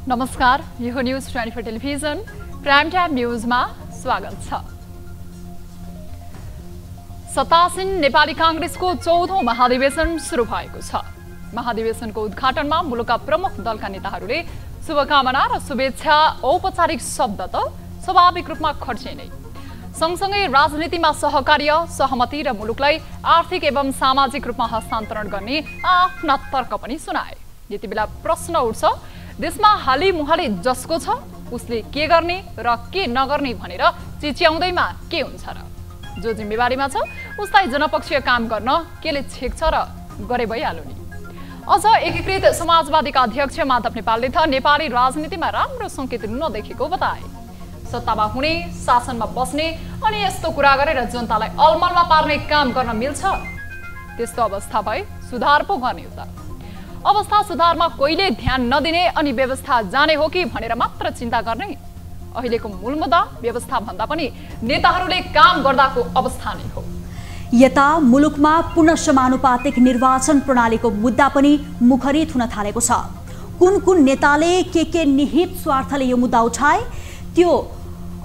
नमस्कार, यो news 24 television prime time न्यूजमा स्वागत छ। सत्तासीन नेपाली कांग्रेसको 14औं महाधिवेशन सुरु भएको छ। महाधिवेशनको उद्घाटनमा मुलुकका प्रमुख दलका नेताहरूले शुभकामना र शुभेच्छा औपचारिक शब्द त स्वाभाविक रूपमा खर्चिने। सँगसँगै राजनीतिमा सहकार्य, सहमति र मुलुकलाई आर्थिक एवं सामाजिक रूपमा हस्तान्तरण गर्ने आफ्ना तर्क पनि सुनाए। यति बेला प्रश्न उठ्छ, देशमा हाली मुहाली जसको छ उसले के गर्ने र के नगर्ने भनेर चिच्याउँदैमा के हुन्छ र? जो जिम्मेवारीमा छ उसलाई जनपक्षीय काम गर्न केले छेक्छ र गरे भइहाल्यो नि। अझ एकीकृत समाजवादीका अध्यक्ष माधव नेपालले त नेपाली राजनीतिमा राम्रो संकेत नदेखेको बताए। सत्तामा हुने, शासनमा बस्ने अनि यस्तो कुरा गरेर जनतालाई अलमलमा पार्ने काम गर्न मिल्छ? त्यस्तो अवस्था भए सुधार पो गर्ने हो त। अवस्था सुधारमा कहिले ध्यान नदिने अनि व्यवस्था जाने हो कि भनेर मात्र चिन्ता गर्ने? अहिलेको मूल मुद्दा व्यवस्था भन्दा पनि नेताहरूले काम गर्दाको अवस्था नै हो। यता मुलुकमा पुनः समानुपातिक निर्वाचन प्रणालीको मुद्दा पनि मुखरित हुन थालेको छ। कुन कुन नेताले के निहित स्वार्थले यो मुद्दा उठाए त्यो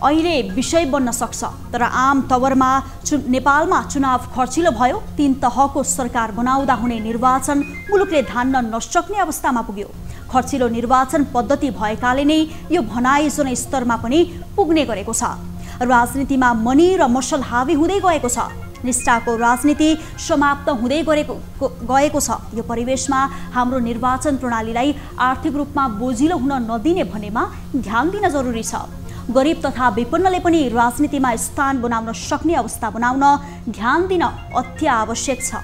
अहिले विषय बन्न सक्छ, तर आम तवरमा नेपालमा चुनाव खर्चिलो भयो। 3 तहको सरकार बनाउँदा हुने निर्वाचन मुलुकले धान्न नसक्ने अवस्थामा पुग्यो। खर्चिलो निर्वाचन पद्धति भएकाले नै यो भनाइ जनस्तरमा पनि पुग्ने गरेको छ। राजनीतिमा मनी र मसल हावी हुँदै गएको छ। निष्ठाको राजनीति समाप्त हुँदै गएको छ। यो परिवेशमा हाम्रो निर्वाचन प्रणालीलाई आर्थिक रूपमा बोझिलो हुन नदिने भन्नेमा ध्यान दिन जरुरी छ। गरिब तथा विपन्नले पनि राजनीतिमा स्थान बनाउन सक्ने अवस्था बनाउन ध्यान दिन अति आवश्यक छ।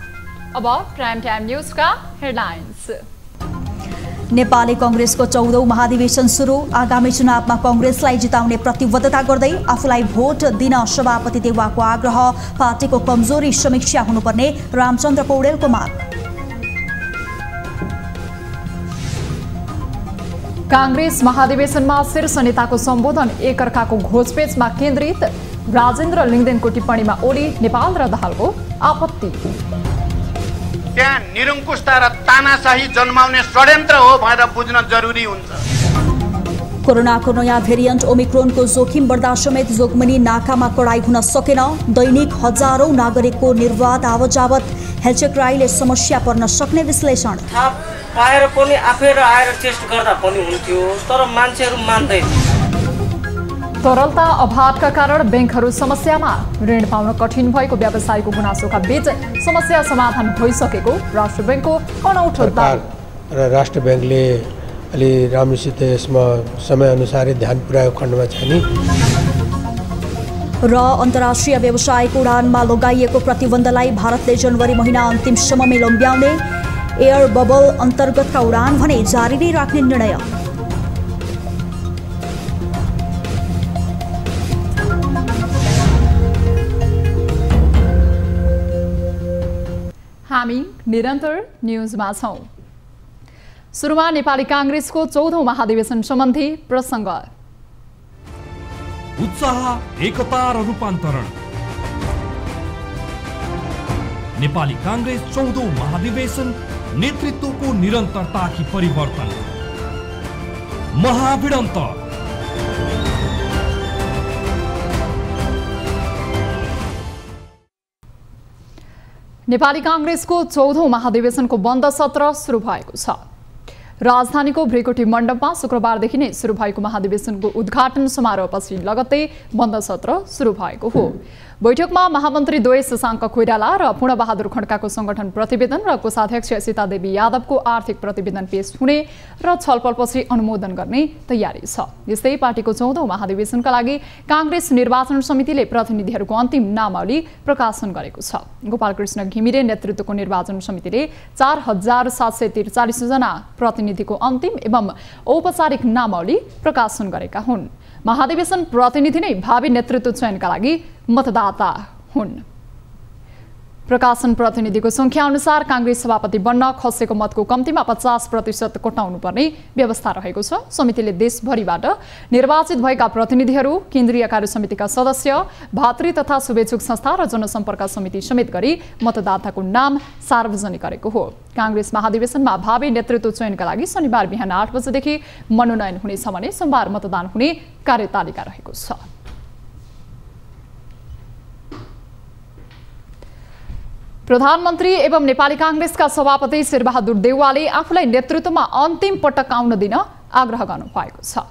अब प्राइम टाइम न्यूजका हेडलाइन्स। नेपाली कांग्रेसको 14औं महाधिवेशन सुरु। आगामी चुनावमा कांग्रेसलाई जिताउने प्रतिबद्धता गर्दै आफूलाई भोट दिन सभापति देउवाको आग्रह। पार्टीको कमजोरी समीक्षा हुनुपर्ने रामचन्द्र पौडेलको माग। कांग्रेस महाधिवेशनमा शीर्ष नेताको सम्बोधन एकअर्काको घोषपेचमा केन्द्रित। राजेन्द्र लिङदेनको टिप्पणीमा ओली नेपाल र दाहालको आपत्ति। त्यहाँ निरङ्कुशता र तानाशाही जन्माउने षड्यन्त्र हो भनेर बुझ्न जरुरी हुन्छ। कोरोनाको नयाँ भेरिएन्ट ओमिक्रोनको जोखिम बढ्दा समेत जोगमनी नाकामा कडाई हुन सकेन। दैनिक हजारौं नागरिकको निर्वाध आवजावत। हेलचेक राईले समस्या पर्न सक्ने विश्लेषण। पाएर पनि आफैर आएर टेस्ट गर्दा पनि हुन्थ्यो, तर मान्छेहरू मान्दैन। तरलता अभावका कारण बैंकहरू समस्यामा। ऋण पाउन कठिन भएको व्यवसायको गुनासोका बीच समस्या समाधान भइसकेको राष्ट्र बैंकको अनौठो दावी। र राष्ट्र बैंकले अलि राम्रोसित यसमा समयअनुसारै ध्यान पुर्याएको खण्डमा छ नि। र अन्तर्राष्ट्रिय व्यवसायको उडानमा लगाइएको प्रतिबन्धलाई भारतले जनवरी महिना अन्तिमसम्ममै लम्ब्याउने। एयर बबल अन्तर्गतका उडान भने जारी नै राख्ने निर्णय। हामी निरन्तर न्यूजमा छौं। सुरुमा नेपाली कांग्रेसको 14औं महाधिवेशन सम्बन्धी प्रसङ्ग। उत्साह, एकता र रूपान्तरण। नेपाली कांग्रेस 14औं महाधिवेशन नेतृत्वको निरन्तरता कि परिवर्तन। महाभिडन्त। नेपाली कांग्रेसको 14औं महाधिवेशनको बन्द सत्र सुरु भएको छ। राजधानीको भ्रिकुटी मण्डपमा शुक्रबारदेखि नै सुरु भएको महाधिवेशनको उद्घाटन समारोहपछि लगत्तै बन्द सत्र सुरु भएको हो। बैठकमा महामन्त्री द्वय शशाङ्क कोइराला र पूर्णबहादुर खड्काको संगठन प्रतिवेदन र कोषाध्यक्ष सीतादेवी यादवको आर्थिक प्रतिवेदन पेश हुने र छलफलपछि अनुमोदन गर्ने तयारी छ। यस्तै पार्टीको 14औं महाधिवेशनका लागि कांग्रेस निर्वाचन समितिले प्रतिनिधिहरूको अन्तिम नामावली प्रकाशन गरेको छ। गोपालकृष्ण घिमिरे नेतृत्वको निर्वाचन समितिले 4743 जना प्रतिनिधिको अन्तिम एवं औपचारिक नामावली प्रकाशन गरेका हुन्। महाधिवेशन प्रतिनिधि नै भावी नेतृत्व चयनका लागि मतदाता हुन्। प्रकाशन प्रतिनिधिको संख्या अनुसार कांग्रेस सभापति बन्न खसेको मतको कम्तीमा 50% कोटाउनु पर्ने व्यवस्था रहेको छ। समितिले देशभरिबाट निर्वाचित भएका प्रतिनिधिहरू, केन्द्रीय कार्य समितिका सदस्य, भातृ तथा शुभेच्छुक संस्था र जनसम्पर्क समिति समेत गरी मतदाताको नाम सार्वजनिक गरेको हो। कांग्रेस महाधिवेशनमा भावी नेतृत्व चयनका लागि शनिबार बिहान 8 बजेदेखि मनोनयन हुनेछ भने सोमबार मतदान हुने कार्यतालिका रहेको छ। प्रधानमन्त्री एवं नेपाली कांग्रेसका सभापति शेरबहादुर देउवाले आफूलाई नेतृत्वमा अन्तिम पटक आउन दिन आग्रह गर्नुभएको छ।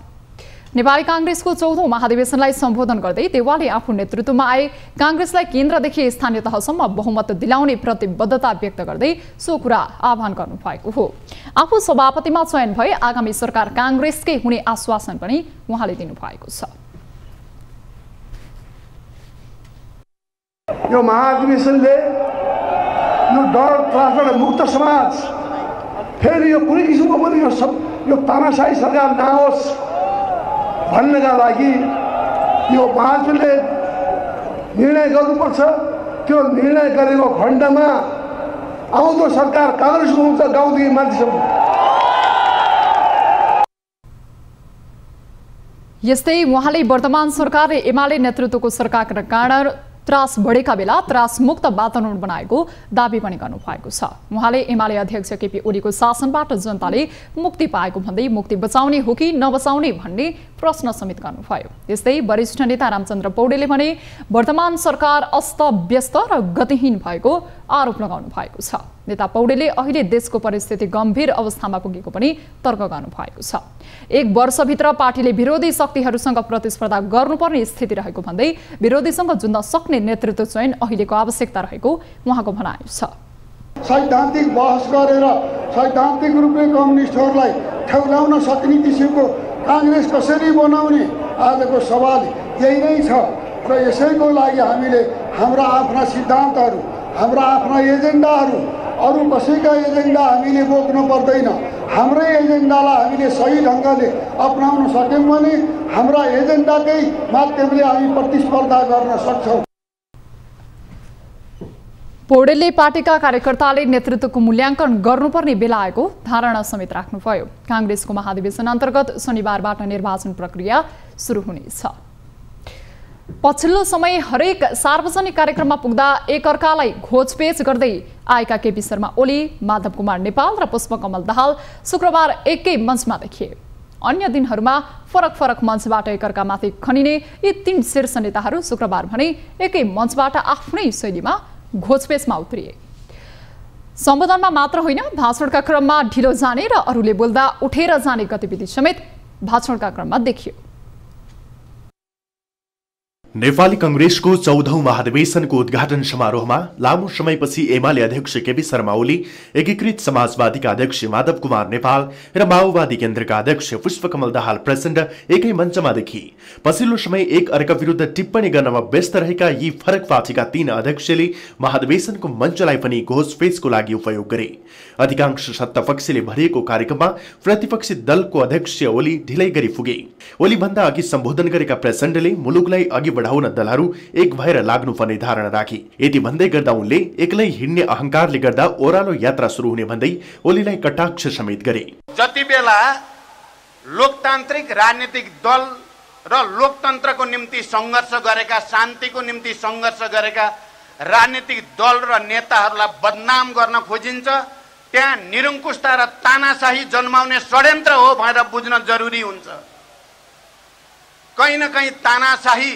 नेपाली कांग्रेसको 14औं महाधिवेशनलाई सम्बोधन गर्दै देउवाले आफू नेतृत्वमा आए कांग्रेसलाई केन्द्रदेखि स्थानीय तहसम्म बहुमत दिलाउने प्रतिबद्धता व्यक्त गर्दै सो कुरा आह्वान गर्नुभएको हो। आफू सभापतिमा चयन भए आगामी सरकार कांग्रेसकै हुने आश्वासन पनि उहाँले दिनुभएको छ। यो महाधिवेशनले यो डर त्रासबाट मुक्त समाज, फेरि यो कुनै किसिमको पनि यो तानाशाही सरकार नआओस् भन्नका लागि यो महाधिवेशनले निर्णय गर्नुपर्छ। त्यो निर्णय गरेको खण्डमा आउँदो सरकार कांग्रेसको हुन्छ, गाउँदेखि माथिसम्म। यस्तै उहाँले वर्तमान सरकारले एमाले नेतृत्वको सरकारका कारण त्रास बढेका बेला त्रासमुक्त वातावरण बनाएको दाबी पनि गर्नुभएको छ। उहाँले एमाले अध्यक्ष केपी ओलीको शासनबाट जनताले मुक्ति पाएको भन्दै मुक्ति बचाउने हो कि नबचाउने भन्ने प्रश्न समेत गर्नुभयो। त्यस्तै वरिष्ठ नेता रामचन्द्र पौडेलले भने वर्तमान सरकार अस्तव्यस्त र गतिहीन भएको आरोप लगाउनु भएको छ। नेता पौडेलले अहिले देशको परिस्थिति गम्भीर अवस्थामा पुगेको पनि तर्क गर्नुभएको छ। 1 वर्षभित्र पार्टीले विरोधी शक्तिहरूसँग प्रतिस्पर्धा गर्नुपर्ने स्थिति रहेको भन्दै विरोधीसँग जुन्न सक्ने नेतृत्व चयन अहिलेको आवश्यकता रहेको उहाँको भनाइ छ। सैद्धान्तिक बहस गरेर सैद्धान्तिक रूपले कम्युनिस्टहरूलाई ठेउलाउन सक्ने किसिमको कांग्रेस कसरी बनाउने आजको सवाल यही नै छ। र यसैको लागि हामीले हाम्रा आफ्ना सिद्धान्तहरू, हाम्रा आफ्ना एजेन्डाहरू, अरू कसैका एजेन्डा हामीले बोक्नु पर्दैन। हाम्रै एजेन्डालाई हामीले सही ढङ्गले अपनाउन सक्यौँ भने हाम्रा एजेन्डाकै माध्यमले हामी प्रतिस्पर्धा गर्न सक्छौँ। पौडेलले पार्टीका कार्यकर्ताले नेतृत्वको मूल्याङ्कन गर्नुपर्ने बेला आएको धारणा समेत राख्नुभयो। कांग्रेसको महाधिवेशन अन्तर्गत शनिबारबाट निर्वाचन प्रक्रिया सुरु हुनेछ। पछिल्लो समय हरेक सार्वजनिक कार्यक्रममा पुग्दा एकअर्कालाई घोचपेच गर्दै आएका केपी शर्मा ओली, माधव कुमार नेपाल र पुष्पकमल दाहाल शुक्रबार एकै मञ्चमा देखिए। अन्य दिनहरूमा फरक फरक मञ्चबाट एकअर्कामाथि खनिने यी 3 शीर्ष नेताहरू शुक्रबार भने एकै मञ्चबाट आफ्नै शैलीमा घोचपेचमा उत्रिए। सम्बोधनमा मात्र होइन, भाषणका क्रममा ढिलो जाने र अरूले बोल्दा उठेर जाने गतिविधि समेत भाषणका क्रममा देखियो। नेपाली कांग्रेसको 14औं महाधिवेशनको उद्घाटन समारोहमा लामो समयपछि एमाले अध्यक्ष केपी शर्मा ओली, एकीकृत समाजवादीका अध्यक्ष माधव कुमार नेपाल र माओवादी केन्द्रका अध्यक्ष पुष्पकमल दाहाल प्रचण्ड एकै मञ्चमा देखिए। पछिल्लो समय एक अर्का विरुद्ध टिप्पणी गर्नमा व्यस्त रहेका यी फरक पार्टीका 3 अध्यक्षले महाधिवेशनको मञ्चलाई पनि घोचपेचको लागि उपयोग गरे। अधिकांश सत्तापक्षले भरिएको कार्यक्रममा प्रतिपक्षी दलको अध्यक्ष ओली ढिलै गरी पुगे। ओली भन्दा अघि सम्बोधन गरेका प्रचण्डले मुलुकलाई अघि बढाउन दलहरू एक भएर लाग्नुपर्ने धारणा राखे। यति भन्दै गर्दा उनले एक्लै हिँड्ने अहंकारले गर्दा ओह्रालो यात्रा सुरु हुने भन्दै ओलीलाई कटाक्ष समेत गरे। जति बेला लोकतान्त्रिक राजनीतिक दल र लोकतन्त्रको निम्ति संघर्ष गरेका, शान्तिको निम्ति संघर्ष गरेका राजनीतिक दल र नेताहरूलाई बदनाम गर्न खोजिन्छ, त्यहाँ निरङ्कुशता र तानाशाही जन्माउने षड्यन्त्र हो भनेर बुझ्न जरुरी हुन्छ। कहीँ न कहीँ तानाशाही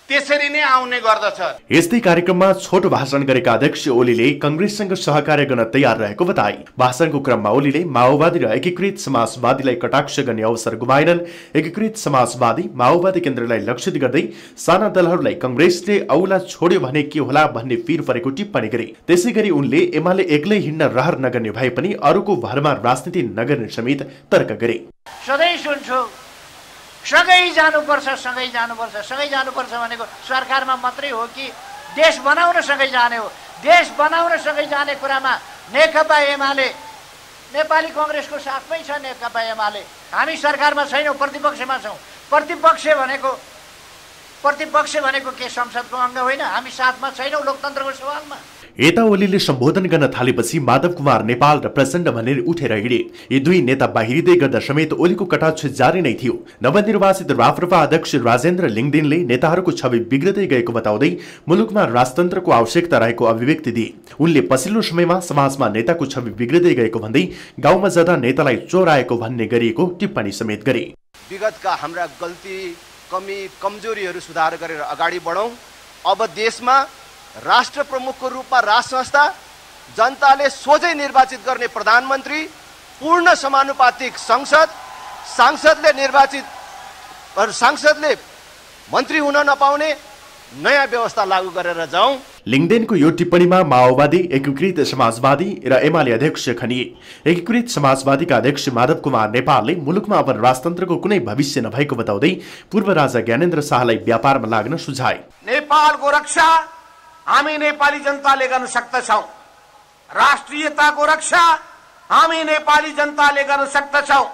त्यसरी नै आउने गर्दछ। यस्तै कार्यक्रममा छोटो भाषण गरेका अध्यक्ष ओलीले कांग्रेससँग सहकार्य गर्न तयार रहेको बताए। भाषणको क्रममा ओलीले माओवादी र एकीकृत समाजवादीलाई कटाक्ष गर्ने अवसर गुमाएनन्। एकीकृत समाजवादी माओवादी केन्द्रलाई लक्षित गर्दै साना दलहरूलाई कांग्रेसले औला छोड्यो भने के होला भन्ने फिर परेको टिप्पणी गरे। त्यसैगरी उनले एमाले एक्लै हिँड्न रहर नगर्ने भए पनि अरूको भरमा राजनीति नगर्ने समेत तर्क गरे। सधैँ सुन्छु सँगै जानुपर्छ भनेको सरकारमा मात्रै हो कि देश बनाउन सँगै जाने हो। देश बनाउन सँगै जाने कुरामा नेकपा एमाले, नेपाली कांग्रेसको साथमै छ नेकपा एमाले। हामी सरकारमा छैनौँ, प्रतिपक्षमा छौँ। प्रतिपक्ष भनेको प्रतिपक्ष भनेको के संसदको अङ्ग होइन? हामी साथमा छैनौँ लोकतन्त्रको सवालमा। यता ओलीले सम्बोधन गर्न थालेपछि माधव कुमार नेपाल र प्रचण्ड भनेर उठेर हिँडे। यी दुई नेता बाहिरिँदै गर्दा समेत ओलीको कटाक्ष जारी नै थियो। नवनिर्वाचित राप्रपा अध्यक्ष राजेन्द्र लिङदेनले नेताहरूको छवि बिग्रदै गएको बताउँदै मुलुकमा राजतन्त्रको आवश्यकता रहेको अभिव्यक्ति दिए। उनले पछिल्लो समयमा समाजमा नेताको छवि बिग्रदै गएको भन्दै गाउँमा जाँदा नेतालाई चोर आएको भन्ने गरिएको टिप्पणी समेत गरे। विगतका हाम्रा गल्ती, कमी, कमजोरीहरू सुधार गरेर अगाडि बढौँ। अब देशमा राष्ट्र प्रमुखको रूपमा राज संस्था, जनताले सोझै निर्वाचित गर्ने प्रधानमन्त्री, पूर्ण समानुपातिक संसद, सांसदले मन्त्री हुन नपाउने नयाँ व्यवस्था लागू गरेर जाउँ। लिङदेनको यो टिप्पणीमा माओवादी, एकीकृत समाजवादी र एमाले अध्यक्ष खनिए। एकीकृत समाजवादीका अध्यक्ष माधव कुमार नेपालले मुलुकमा अब राजतन्त्रको कुनै भविष्य नभएको बताउँदै पूर्व राजा ज्ञानेन्द्र शाहलाई व्यापारमा लाग्न सुझाए। नेपालको रक्षा हामी नेपाली जनताले गर्न सक्दछौँ। राष्ट्रियताको रक्षा हामी नेपाली जनताले गर्न सक्दछौँ।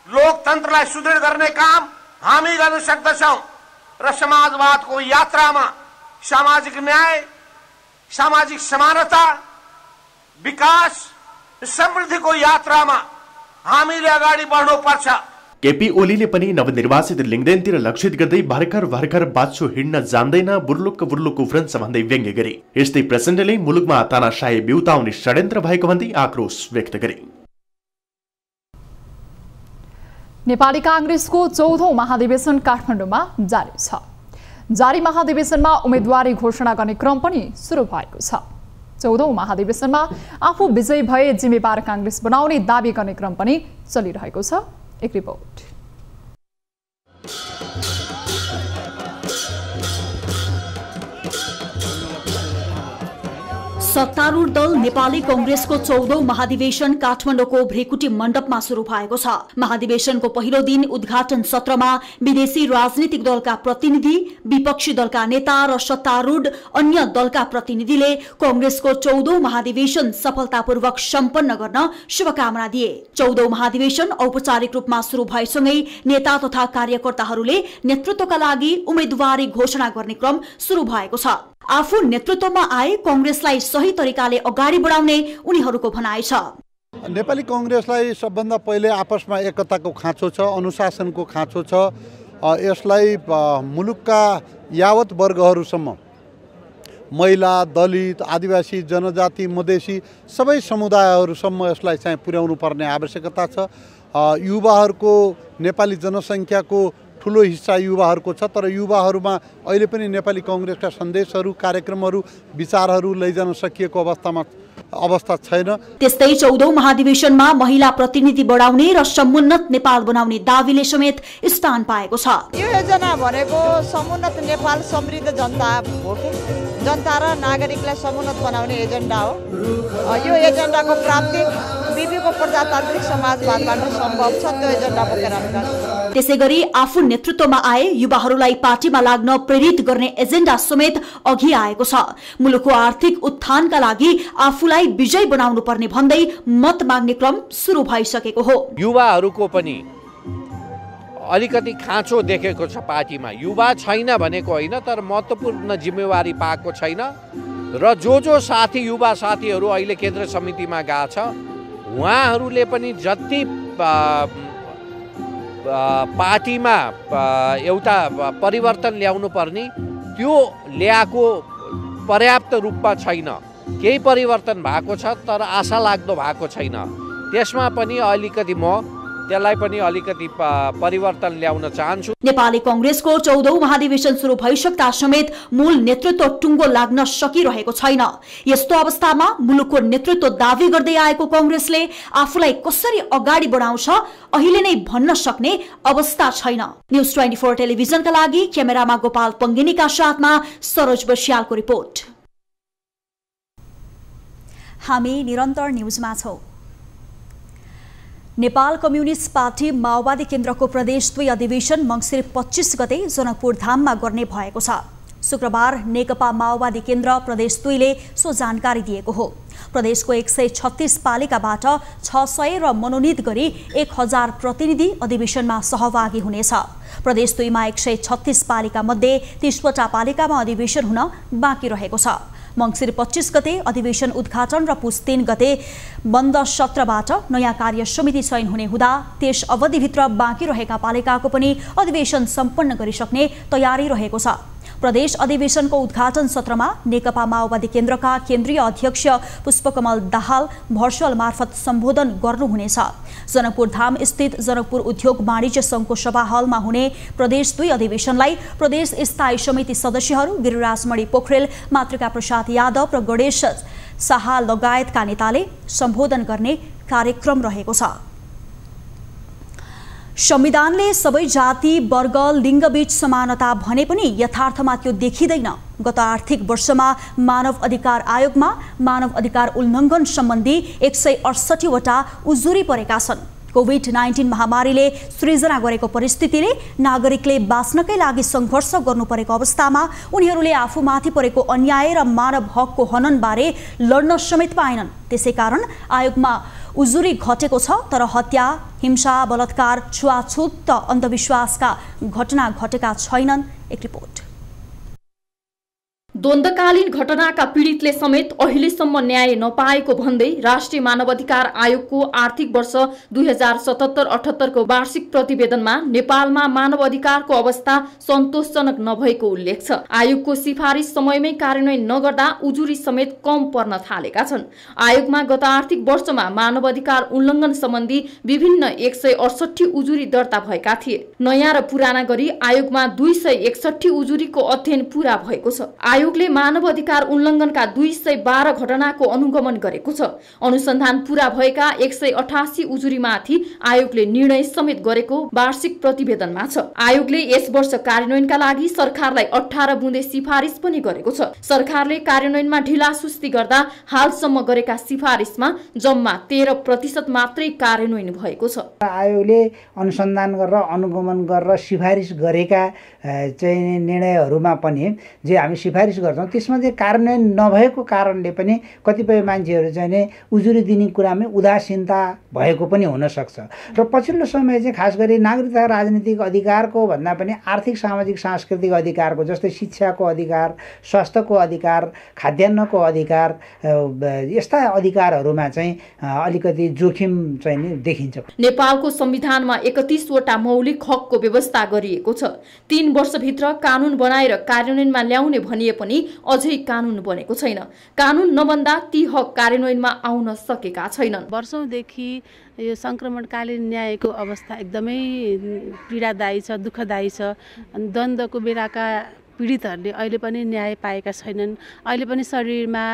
लोकतन्त्रलाई सुदृढ गर्ने काम हामी गर्न सक्दछौँ र समाजवादको यात्रामा सामाजिक न्याय, सामाजिक समानता, विकास, समृद्धिको यात्रामा हामीले अगाडि बढ्नुपर्छ। केपी ओलीले पनि नवनिर्वाचित लिङदेनतिर लक्षित गर्दै भर्खर बाछो हिँड्न जान्दैन, बुर्लुक्क उफ्रन्छ भन्दै व्यङ्ग्य गरे। यस्तै प्रचण्डले मुलुकमा तानाशाही बिउताउने षड्यन्त्र भएको भन्दै आक्रोश व्यक्त गरे। नेपाली कांग्रेसको 14औं महाधिवेशन काठमाडौँमा जारी छ। जारी महाधिवेशनमा उम्मेदवारी घोषणा गर्ने क्रम पनि सुरु भएको छ। 14औं महाधिवेशनमा आफू विजयी भए जिम्मेवार कांग्रेस बनाउने दावी गर्ने क्रम पनि चलिरहेको छ। एक रिपोर्ट। सत्तारूढ़ दल नेपाली कांग्रेसको 14औं महाधिवेशन काठमाडौँको भ्रेकुटी मण्डपमा सुरु भएको छ। महाधिवेशनको पहिलो दिन उद्घाटन सत्रमा विदेशी राजनीतिक दलका प्रतिनिधि, विपक्षी दलका नेता र सत्तारूढ़ अन्य दलका प्रतिनिधिले कांग्रेसको 14औं महाधिवेशन सफलतापूर्वक सम्पन्न गर्न शुभकामना दिए। 14औं महाधिवेशन औपचारिक रूपमा सुरु भएसँगै नेता तथा कार्यकर्ताहरूले नेतृत्वका लागि उम्मेदवारी घोषणा गर्ने क्रम सुरु भएको छ। आफू नेतृत्वमा आए कांग्रेसलाई सही तरिकाले अगाडि बढाउने उनीहरूको भनाइ छ। नेपाली कांग्रेसलाई सबभन्दा पहिले आपसमा एकताको खाँचो छ, अनुशासनको खाँचो छ। यसलाई मुलुकका यावत वर्गहरूसम्म, महिला, दलित, आदिवासी, जनजाति, मधेसी सबै समुदायहरूसम्म यसलाई चाहिँ पुर्याउनु पर्ने आवश्यकता छ। युवाहरूको, नेपाली जनसङ्ख्याको ठुलो हिस्सा युवाहरूको छ, तर युवाहरूमा अहिले पनि नेपाली कांग्रेसका सन्देशहरू, कार्यक्रमहरू, विचारहरू लैजान सकिएको अवस्था छैन। त्यस्तै 14औं महाधिवेशनमा महिला प्रतिनिधि बढाउने र समुन्नत नेपाल बनाउने दावीले समेत स्थान पाएको छ। यो योजना भनेको समुन्नत नेपाल, समृद्ध जनता हो कि जनता र नागरिकलाई समुन्नत बनाउने एजेन्डा हो। यो एजेन्डाको प्राप्ति विविधको प्रजातान्त्रिक समाजवादबाट सम्भव छ। त्यो एजेन्डा बोकेर हामी त्यसैगरी आफू नेतृत्वमा आए युवाहरूलाई पार्टीमा लाग्न प्रेरित गर्ने एजेन्डा समेत अघि आएको छ। मुलुकको आर्थिक उत्थानका लागि आफूलाई विजय बनाउनु पर्ने भन्दै मत माग्ने क्रम सुरु भइसकेको हो। युवाहरूको पनि अलिकति खाँचो देखेको छ पार्टीमा। युवा छैन भनेको होइन, तर महत्त्वपूर्ण जिम्मेवारी पाएको छैन र जो साथी, युवा साथीहरू अहिले केन्द्र समितिमा गएको छ, उहाँहरूले पनि जति पार्टीमा एउटा परिवर्तन ल्याउनु पर्ने त्यो ल्याएको पर्याप्त रूपमा छैन। केही परिवर्तन भएको छ तर आशा लाग्दो भएको छैन। त्यसमा पनि अलिकति म त्यसलाई पनि अलिकति परिवर्तन ल्याउन चाहन्छु। नेपाली कांग्रेसको 14औं महाधिवेशन सुरु भइसक्दा समेत मूल नेतृत्व टुङ्गो लाग्न सकिरहेको छैन। यस्तो अवस्थामा मुलुकको नेतृत्व दावी गर्दै आएको कांग्रेसले आफूलाई कसरी अगाडि बढाउँछ अहिले नै भन्न सक्ने अवस्था छैन। न्यूज 24 टेलिभिजनका लागि क्यामेरामा गोपाल पंगिनीका साथमा सरोज बस्यालको रिपोर्ट। हामी निरन्तर न्यूजमा छौं। नेपाल कम्युनिस्ट पार्टी माओवादी केन्द्रको प्रदेश 2 अधिवेशन मङ्सिर 25 गते जनकपुर धाममा गर्ने भएको छ। शुक्रबार नेकपा माओवादी केन्द्र प्रदेश 2 ले सो जानकारी दिएको हो। प्रदेशको 136 पालिकाबाट 600 र मनोनित गरी 1000 प्रतिनिधि अधिवेशनमा सहभागी हुनेछ। प्रदेश 2 मा 136 पालिका मध्ये 30 वटा पालिकामा अधिवेशन हुन बाँकी रहेको छ। मङ्सिर 25 गते अधिवेशन उद्घाटन र पुस 3 गते बन्द सत्रबाट नयाँ कार्य समिति चयन हुने हुँदा त्यस अवधिभित्र बाँकी रहेका पालिकाको पनि अधिवेशन सम्पन्न गरिसक्ने तयारी रहेको छ। प्रदेश अधिवेशनको उद्घाटन सत्रमा नेकपा माओवादी केन्द्रका केन्द्रीय अध्यक्ष पुष्पकमल दाहाल भर्चुअल मार्फत सम्बोधन गर्नुहुनेछ। जनकपुर धाम स्थित जनकपुर उद्योग वाणिज्य संघको सभा हलमा हुने प्रदेश 2 अधिवेशनलाई प्रदेश स्थायी समिति सदस्यहरू गिरिराजमणि पोखरेल, मातृका प्रसाद यादव र गणेश शाह लगायतका नेताले सम्बोधन गर्ने कार्यक्रम रहेको छ। संविधानले सबै जाति, वर्ग, लिङ्गबीच समानता भने पनि यथार्थमा त्यो देखिँदैन। गत आर्थिक वर्षमा मानव अधिकार आयोगमा मानव अधिकार उल्लङ्घन सम्बन्धी 168 वटा उजुरी परेका छन्। कोभिड-19 महामारीले सृजना गरेको परिस्थितिले नागरिकले बाँच्नकै लागि सङ्घर्ष गर्नुपरेको अवस्थामा उनीहरूले आफूमाथि परेको अन्याय र मानव हकको हननबारे लड्न समेत पाएनन्। त्यसैकारण आयोगमा उजुरी घटेको छ, तर हत्या, हिंसा, बलात्कार, छुवाछुत, अन्धविश्वासका घटना घटेका छैनन्। एक रिपोर्ट। द्वन्द्वकालीन घटनाका पीडितले समेत अहिलेसम्म न्याय नपाएको भन्दै राष्ट्रिय मानवाधिकार आयोगको आर्थिक वर्ष 2077-78 को वार्षिक प्रतिवेदनमा नेपालमा मानव अधिकारको अवस्था सन्तोषजनक नभएको उल्लेख छ। आयोगको सिफारिस समयमै कार्यान्वयन नगर्दा उजुरी समेत कम पर्न थालेका छन्। आयोगमा गत आर्थिक वर्षमा मानव अधिकार उल्लङ्घन सम्बन्धी विभिन्न 168 उजुरी दर्ता भएका थिए। नयाँ र पुराना गरी आयोगमा 261 उजुरीको अध्ययन पूरा भएको छ। आयोगले मानव अधिकार उल्लङ्घनका 212 घटनाको अनुगमन गरेको छ। अनुसन्धान पूरा भएका 188 उजुरीमाथि आयोगले निर्णय समेत गरेको वार्षिक प्रतिवेदनमा छ। आयोगले यस वर्ष कार्यान्वयनका लागि सरकारलाई 18 बुँदे सिफारिस पनि गरेको छ। सरकारले कार्यान्वयनमा ढिलासुस्ती गर्दा हालसम्म गरेका सिफारिसमा जम्मा 13% मात्रै कार्यान्वयन भएको छ। आयोगले अनुसन्धान गरेर अनुगमन गरेर सिफारिस गरेका चाहिँ निर्णयहरूमा पनि जे हामी सिफारिस गर्छौं त्यसमा चाहिँ कार्यान्वयन नभएको कारणले पनि कतिपय मान्छेहरू चाहिँ नै उजुरी दिने कुरामै उदासीनता भएको पनि हुन सक्छ। र पछिल्लो समय चाहिँ खास गरी नागरिक तथा राजनीतिक अधिकारको भन्दा पनि आर्थिक, सामाजिक, सांस्कृतिक अधिकारको जस्तै शिक्षाको अधिकार, स्वास्थ्यको अधिकार, खाद्यान्नको अधिकार, यस्ता अधिकारहरूमा चाहिँ अलिकति जोखिम चाहिँ नि देखिन्छ। नेपालको संविधानमा 31 वटा मौलिक हकको व्यवस्था गरिएको छ। 3 वर्षभित्र कानून बनाएर कार्यान्वयनमा ल्याउने भनिए पनि अझै कानून बनेको छैन। कानून नबन्दा ती हक कार्यान्वयनमा आउन सकेका छैनन्। वर्षौंदेखि यो संक्रमणकालीन न्यायको अवस्था एकदमै पीडादायी छ, दुःखदायी छ। द्वन्द्वको बेलाका पीडितहरूले अहिले पनि न्याय पाएका छैनन्। अहिले पनि शरीरमा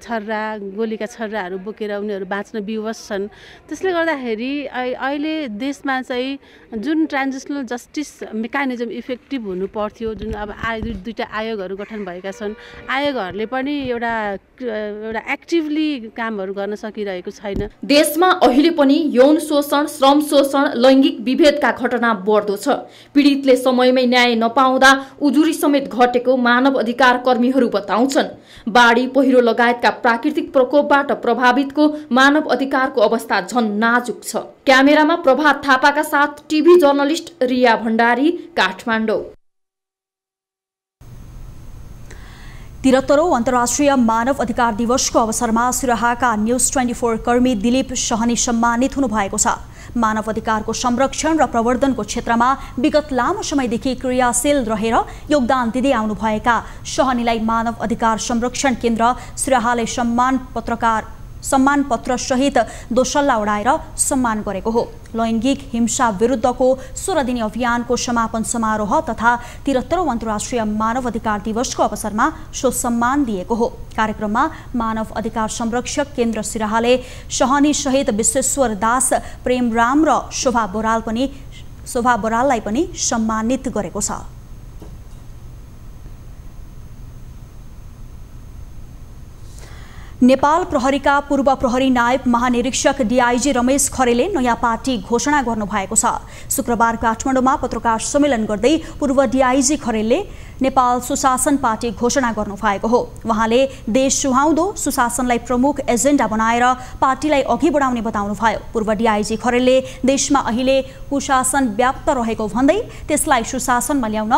छर्रा, गोलीका छर्राहरू बोकेर उनीहरू बाँच्न विवश छन्। त्यसले गर्दाखेरि अहिले देशमा चाहिँ जुन ट्रान्जिसनल जस्टिस मेकानिजम इफेक्टिभ हुनु पर्थ्यो, जुन अब दुईटा आयोगहरू गठन भएका छन्, आयोगहरूले पनि एउटा एक्टिभली कामहरू गर्न सकिरहेको छैन। देशमा अहिले पनि यौन शोषण, श्रम शोषण, लैङ्गिक विभेदका घटना बढ्दो छ। पीडितले समयमै न्याय नपाउँदा उजुरी समेत घटेको मानव अधिकार कर्मीहरू बताउँछन्। बाढी, पहिरो लगायतका प्राकृतिक प्रकोपबाट प्रभावितको मानव अधिकारको अवस्था झन् नाजुक छ। क्यामेरामा प्रभात थापाका साथ टिभी जर्नलिस्ट रिया भण्डारी, काठमाडौँ। 73औं अन्तर्राष्ट्रिय मानव अधिकार दिवसको अवसरमा सिराहाका न्यूज 24 कर्मी दिलीप सहनी सम्मानित हुनुभएको छ। मानव अधिकारको संरक्षण र प्रवर्धनको क्षेत्रमा विगत लामो समयदेखि क्रियाशील रहेर योगदान दिँदै आउनुभएका सहनीलाई मानव अधिकार संरक्षण केन्द्र सिराहाले सम्मान पत्र सहित दोसल्ला उडाएर सम्मान गरेको हो। लैङ्गिक हिंसा विरुद्धको 16 दिने अभियानको समापन समारोह तथा 73औं अन्तर्राष्ट्रिय मानव अधिकार दिवसको अवसरमा सो सम्मान दिएको हो। कार्यक्रममा मानव अधिकार संरक्षक केन्द्र सिराहाले सहनी सहित विश्वेश्वर दास, प्रेमराम र शोभा बराललाई पनि सम्मानित गरेको छ। नेपाल प्रहरीका पूर्व प्रहरी नायब महानिरीक्षक डीआईजी रमेश खरेलले नयाँ पार्टी घोषणा गर्नुभएको छ। शुक्रबार काठमाडौँमा पत्रकार सम्मेलन गर्दै पूर्व डीआईजी खरेलले नेपाल सुशासन पार्टी घोषणा गर्नुभएको हो। उहाँले देश सुहाउँदो सुशासनलाई प्रमुख एजेन्डा बनाएर पार्टीलाई अघि बढाउने बताउनुभयो। पूर्व डीआईजी खरेलले देशमा अहिले कुशासन व्याप्त रहेको भन्दै त्यसलाई सुशासनमा ल्याउन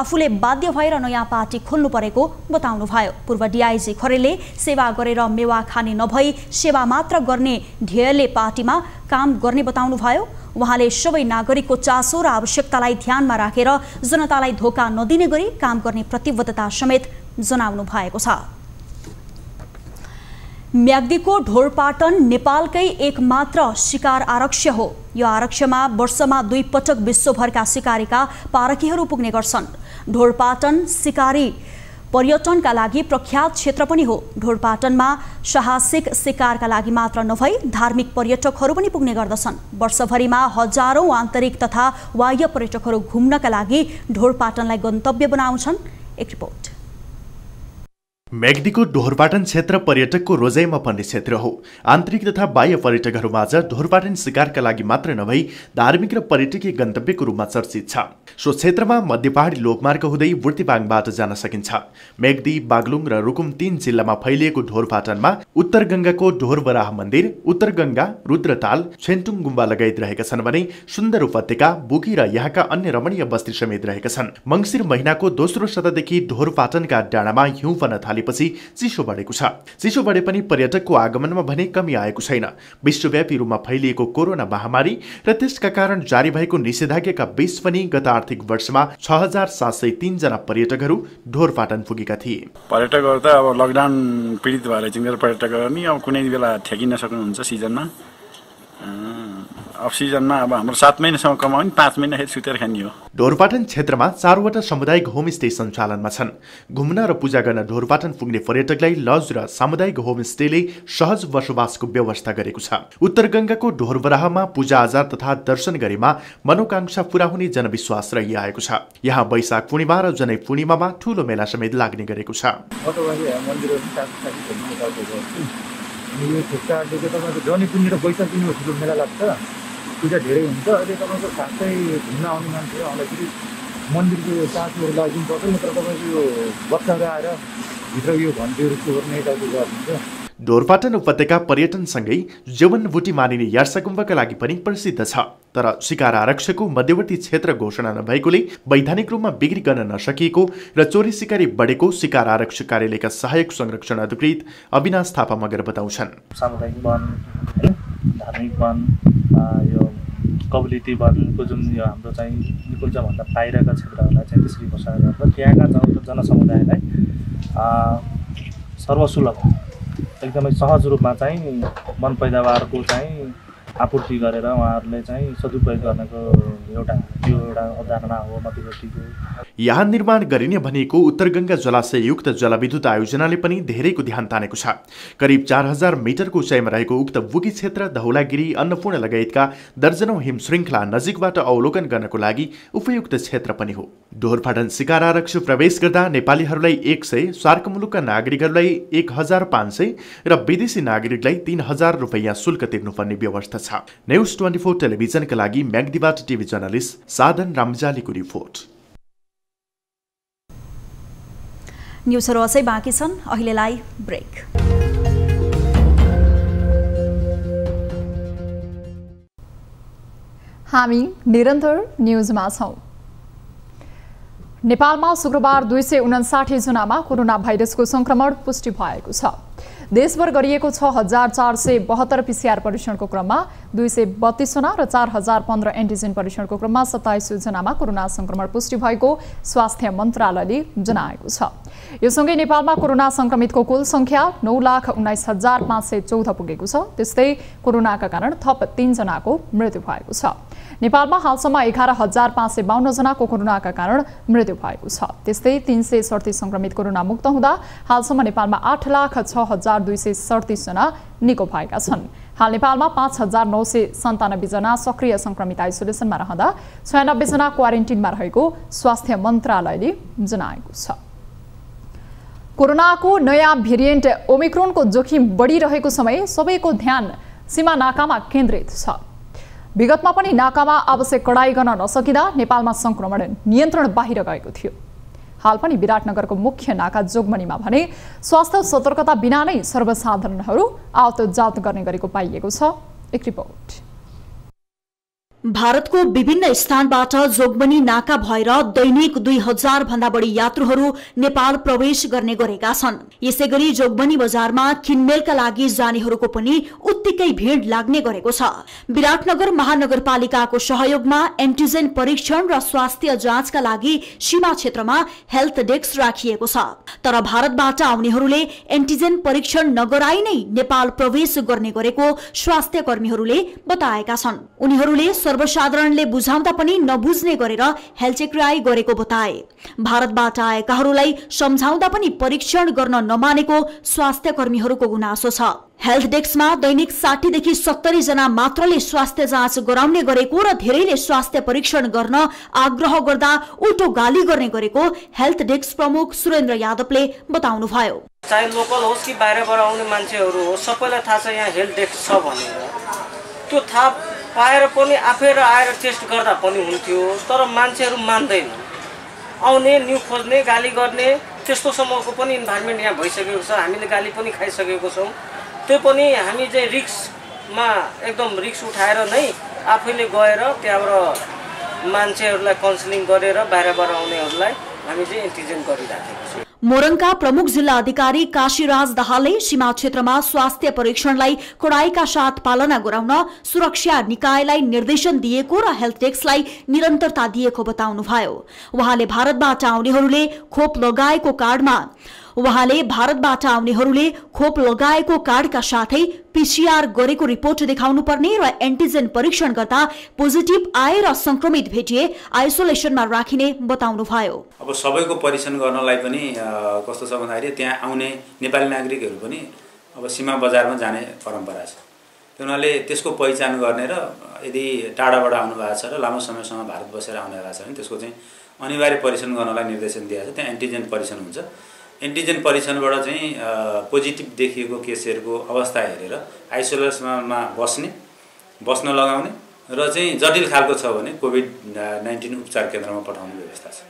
आफूले बाध्य भएर नयाँ पार्टी खोल्नु परेको बताउनुभयो। पूर्व डीआईजी खरेलले सेवा गरेर मेवा खाने नभई सेवा मात्र गर्ने ध्येयले पार्टीमा काम गर्ने बताउनुभयो। उहाँले सबै नागरिकको चासो र आवश्यकतालाई ध्यानमा राखेर जनतालाई धोका नदिने गरी काम गर्ने प्रतिबद्धता समेत जनाउनु भएको छ। म्याग्दीको ढोरपाटन नेपालकै एकमात्र शिकार आरक्ष्य हो। यो आरक्ष्यमा वर्षमा 2 पटक विश्वभरका शिकारीका पारखीहरू पुग्ने गर्छन्। ढोरपाटन शिकारी पर्यटनका लागि प्रख्यात क्षेत्र पनि हो। ढोरपाटनमा साहसिक शिकारका लागि मात्र नभई धार्मिक पर्यटकहरू पनि पुग्ने गर्दछन्। वर्षभरिमा हजारौं आन्तरिक तथा बाह्य पर्यटकहरू घुम्नका लागि ढोरपाटनलाई गन्तव्य बनाउँछन्। एक रिपोर्ट। म्याग्दीको ढोरपाटन क्षेत्र पर्यटकको रोजाइमा पर्ने क्षेत्र हो। आन्तरिक तथा बाह्य पर्यटकहरूमाझ ढोरपाटन शिकारका लागि मात्र नभई धार्मिक र पर्यटकीय गन्तव्यको रूपमा चर्चित छ। सो क्षेत्रमा मध्य पहाडी लोकमार्ग हुँदै बुर्तिबाङबाट जान सकिन्छ। म्याग्दी, बागलुङ र रुकुम 3 जिल्लामा फैलिएको ढोरपाटनमा उत्तर गङ्गाको ढोरबराह मन्दिर, उत्तर गङ्गा, रुद्रताल, छेन्टुङ गुम्बा लगायत रहेका छन् भने सुन्दर उपत्यका, बुकी र यहाँका अन्य रमणीय बस्ती समेत रहेका छन्। मङ्सिर महिनाको दोस्रो सतहदेखि ढोरपाटनका डाँडामा हिउँ पर्न थालेपछि चिसो बढेको छ। चिसो बढे पनि पर्यटकको आगमनमा भने कमी आएको छैन। विश्वव्यापी रूपमा फैलिएको कोरोना महामारी र त्यसका कारण जारी भएको निषेधाज्ञाका बीच पनि गत आर्थिक वर्षमा 6703 जना पर्यटकहरू ढोरपाटन पुगेका थिए। पर्यटकहरू त अब लकडाउन पीडित भएर चाहिँ पर्यटकहरू नि अब कुनै बेला ठेकिन सक्नुहुन्छ सिजनमा। अफ सिजनमा अब हाम्रो 7 महिनासम्म कमाउने 5 महिना सुतेर खाने हो। ढोरपाटन क्षेत्रमा 4वटा सामुदायिक होमस्टे सञ्चालनमा छन्। घुम्न र पूजा गर्न ढोरपाटन पुग्ने पर्यटकलाई लज र सामुदायिक होमस्टेले सहज बसोबासको व्यवस्था गरेको छ। उत्तर गङ्गाको ढोरबराहमा पूजाआजा तथा दर्शन गरेमा मनोकांक्षा पूरा हुने जनविश्वास रहिआएको छ। यहाँ वैशाख पूर्णिमा र जनै पूर्णिमामा ठूलो मेला समेत लाग्ने गरेको छ। यो खुट्टादेखि तपाईँको जनी पुण्य र वैशाख पुण्यको ठुलो मेला लाग्छ। पूजा धेरै हुन्छ। अहिले तपाईँको खासै घुम्न आउने मान्छे आउँदाखेरि मन्दिरको चासोहरू लागिदिनु पर्छ। नत्र तपाईँको यो बच्चाहरू आएर भित्र यो घन्टीहरू चोर्ने टाइपको गरिदिन्छ। ढोरपाटन उपत्यका पर्यटनसँगै जीवनबुटी मानिने यार्साकुम्बका लागि पनि प्रसिद्ध छ। तर शिकार आरक्षको मध्यवर्ती क्षेत्र घोषणा नभएकोले वैधानिक रूपमा बिक्री गर्न नसकिएको र चोरी सिकारी बढेको शिकार आरक्षक कार्यालयका सहायक संरक्षण अधिकृत अविनाश थापा मगर बताउँछन्। सामुदायिक वन, धार्मिक वन, यो कम्युनिटी वनको जुन यो हाम्रो चाहिँ निकुञ्जभन्दा बाहिरका क्षेत्रहरूलाई चाहिँ त्यसरी घोषणा गरेर त्यहाँका जनसमुदायलाई सर्वसुलभ एकदमै सहज रूपमा चाहिँ वन पैदावारको चाहिँ आपूर्ति गरेर उहाँहरूले चाहिँ सदुपयोग गर्नको एउटा अवधारणा हो मध्यवर्तीको। यहाँ निर्माण गरिने भनेको उत्तर गङ्गा जलाशययुक्त जलविद्युत आयोजनाले पनि धेरैको ध्यान तानेको छ। करिब 4000 मिटरको उचाइमा रहेको उक्त बुकी क्षेत्र धौलागिरी, अन्नपूर्ण लगायतका दर्जनौं हिम श्रृङ्खला नजिकबाट अवलोकन गर्नको लागि उपयुक्त क्षेत्र पनि हो। ढोरपाटन शिकार आरक्ष प्रवेश गर्दा नेपालीहरूलाई 100, सार्क मुलुकका नागरिकहरूलाई 1500 र विदेशी नागरिकलाई 3000 रुपैयाँ शुल्क तिर्नुपर्ने व्यवस्था छ। न्युज 24 टेलिभिजनका लागि म्याग्दीबाट टिभी जर्नलिस्ट साधन रामजालीको रिपोर्ट। न्युजहरू अझै बाँकी छन्, अहिलेलाई ब्रेक। हामी निरन्तर न्युजमा छौं। नेपालमा शुक्रबार 259 जनामा कोरोना भाइरसको संक्रमण पुष्टि भएको छ। देशभर गरिएको 6472 पीसीआर परीक्षणको क्रममा 232 जना र 4015 एन्टिजेन परीक्षणको क्रममा 27 जनामा कोरोना संक्रमण पुष्टि भएको स्वास्थ्य मन्त्रालयले जनाएको छ। यो सँगै नेपालमा कोरोना संक्रमितको कुल संख्या 9,19,514 पुगेको छ। त्यस्तै कोरोनाका कारण थप 3 जनाको मृत्यु भएको छ। नेपालमा हालसम्म 11,552 जनाको कोरोनाका कारण मृत्यु भएको छ। त्यस्तै 337 संक्रमित कोरोना मुक्त हुँदा हालसम्म नेपालमा 8,06,237 जना निको भएका छन्। हाल नेपालमा 5,997 जना सक्रिय संक्रमित आइसोलेसनमा रहँदा 96 जना क्वारेन्टिनमा रहेको स्वास्थ्य मन्त्रालयले जनाएको छ। कोरोनाको नयाँ भेरिएन्ट ओमिक्रोनको जोखिम बढिरहेको समय सबैको ध्यान सीमा नाकामा केन्द्रित छ। विगतमा पनि नाकामा आवश्यक कडाई गर्न नसकिँदा नेपालमा संक्रमण नियन्त्रण बाहिर गएको थियो। हाल पनि विराटनगरको मुख्य नाका जोगमनीमा भने स्वास्थ्य सतर्कता बिना नै सर्वसाधारणहरू आवतजात गर्ने गरेको पाइएको छ। एक रिपोर्ट। भारतको विभिन्न स्थानबाट जोगबनी नाका भएर दैनिक 2000 भन्दा बढी यात्रुहरू नेपाल प्रवेश गर्ने गरेका छन्। यसैगरी जोगबनी बजारमा किनमेलका लागि जानेहरूको पनि उत्तिकै भीड़ लाग्ने गरेको छ। विराटनगर महानगरपालिकाको सहयोगमा एन्टिजेन परीक्षण र स्वास्थ्य जाँचका लागि सीमा क्षेत्रमा हेल्थ डेस्क राखिएको छ। तर भारतबाट आउनेहरूले एन्टिजेन परीक्षण नगराई नै नेपाल प्रवेश गर्ने गरेको स्वास्थ्य कर्मीहरूले बताएका छन्। उनीहरूले सर्वसाधारणले बुझाउँदा पनि नबुझ्ने गरेर हेलचेक्राई गरेको बताए। भारतबाट आएकाहरूलाई सम्झाउँदा पनि परीक्षण गर्न नमानेको स्वास्थ्य कर्मीहरूको गुनासो छ। हेल्थ डेस्कमा दैनिक 60 देखि 70 जना मात्रले स्वास्थ्य जाँच गराउने गरेको र धेरैले स्वास्थ्य परीक्षण गर्न आग्रह गर्दा उल्टो गाली गर्ने गरेको हेल्थ डेस्क प्रमुख सुरेन्द्र यादवले बताउनुभयो। चाहे लोकल होस् कि बाहिरबाट आउने मान्छेहरू हो, सबैलाई थाहा छ यहाँ हेल्थ डेस्क छ भनेर। त्यो थाहा पाएर पनि आफै आएर टेस्ट गर्दा पनि हुन्थ्यो, तर मान्छेहरू मान्दैन। आउने न्यू खोज्ने गाली गर्ने त्यस्तो समूहको पनि इन्भाइरोमेन्ट यहाँ भइसकेको छ। हामीले गाली पनि खाइसकेको छौँ। त्यो पनि हामी चाहिँ रिस्कमा एकदम रिस्क उठाएर नै आफैले गएर त्यहाँबाट मान्छेहरूलाई काउन्सिलिङ गरेर बाहिरबाट आउनेहरूलाई हामी चाहिँ एन्टिजेन गरिराखेको छौँ। मोरङका प्रमुख जिल्ला अधिकारी काशीराज दाहालले सीमा क्षेत्रमा स्वास्थ्य परीक्षणलाई कडाईका साथ पालना गराउन सुरक्षा निकायलाई निर्देशन दिएको र हेल्थ डेस्कलाई निरन्तरता दिएको बताउनुभयो। उहाँले भारतबाट आउनेहरूले खोप लगाएको कार्डका साथै पीसीआर गरेको रिपोर्ट देखाउनु पर्ने र एन्टिजेन परीक्षण गर्दा पोजिटिभ आए र संक्रमित भेटिए आइसोलेसनमा राखिने बताउनुभयो। अब सबैको परीक्षण गर्नलाई पनि कस्तो छ भन्दाखेरि त्यहाँ आउने नेपाली नागरिकहरू पनि अब सीमा बजारमा जाने परम्परा छ। त्यो हुनाले त्यसको पहिचान गर्ने र यदि टाढाबाट आउनु भएको छ र लामो समयसम्म भारत बसेर आउनु भएको छ भने त्यसको चाहिँ अनिवार्य परीक्षण गर्नलाई निर्देशन दिएको छ। त्यहाँ एन्टिजेन परीक्षण हुन्छ। एन्टिजेन परीक्षणबाट चाहिँ पोजिटिभ देखिएको केसहरूको अवस्था हेरेर आइसोलेसनमा बस्न लगाउने र चाहिँ जटिल खालको छ भने कोभिड-19 उपचार केन्द्रमा पठाउने व्यवस्था छ।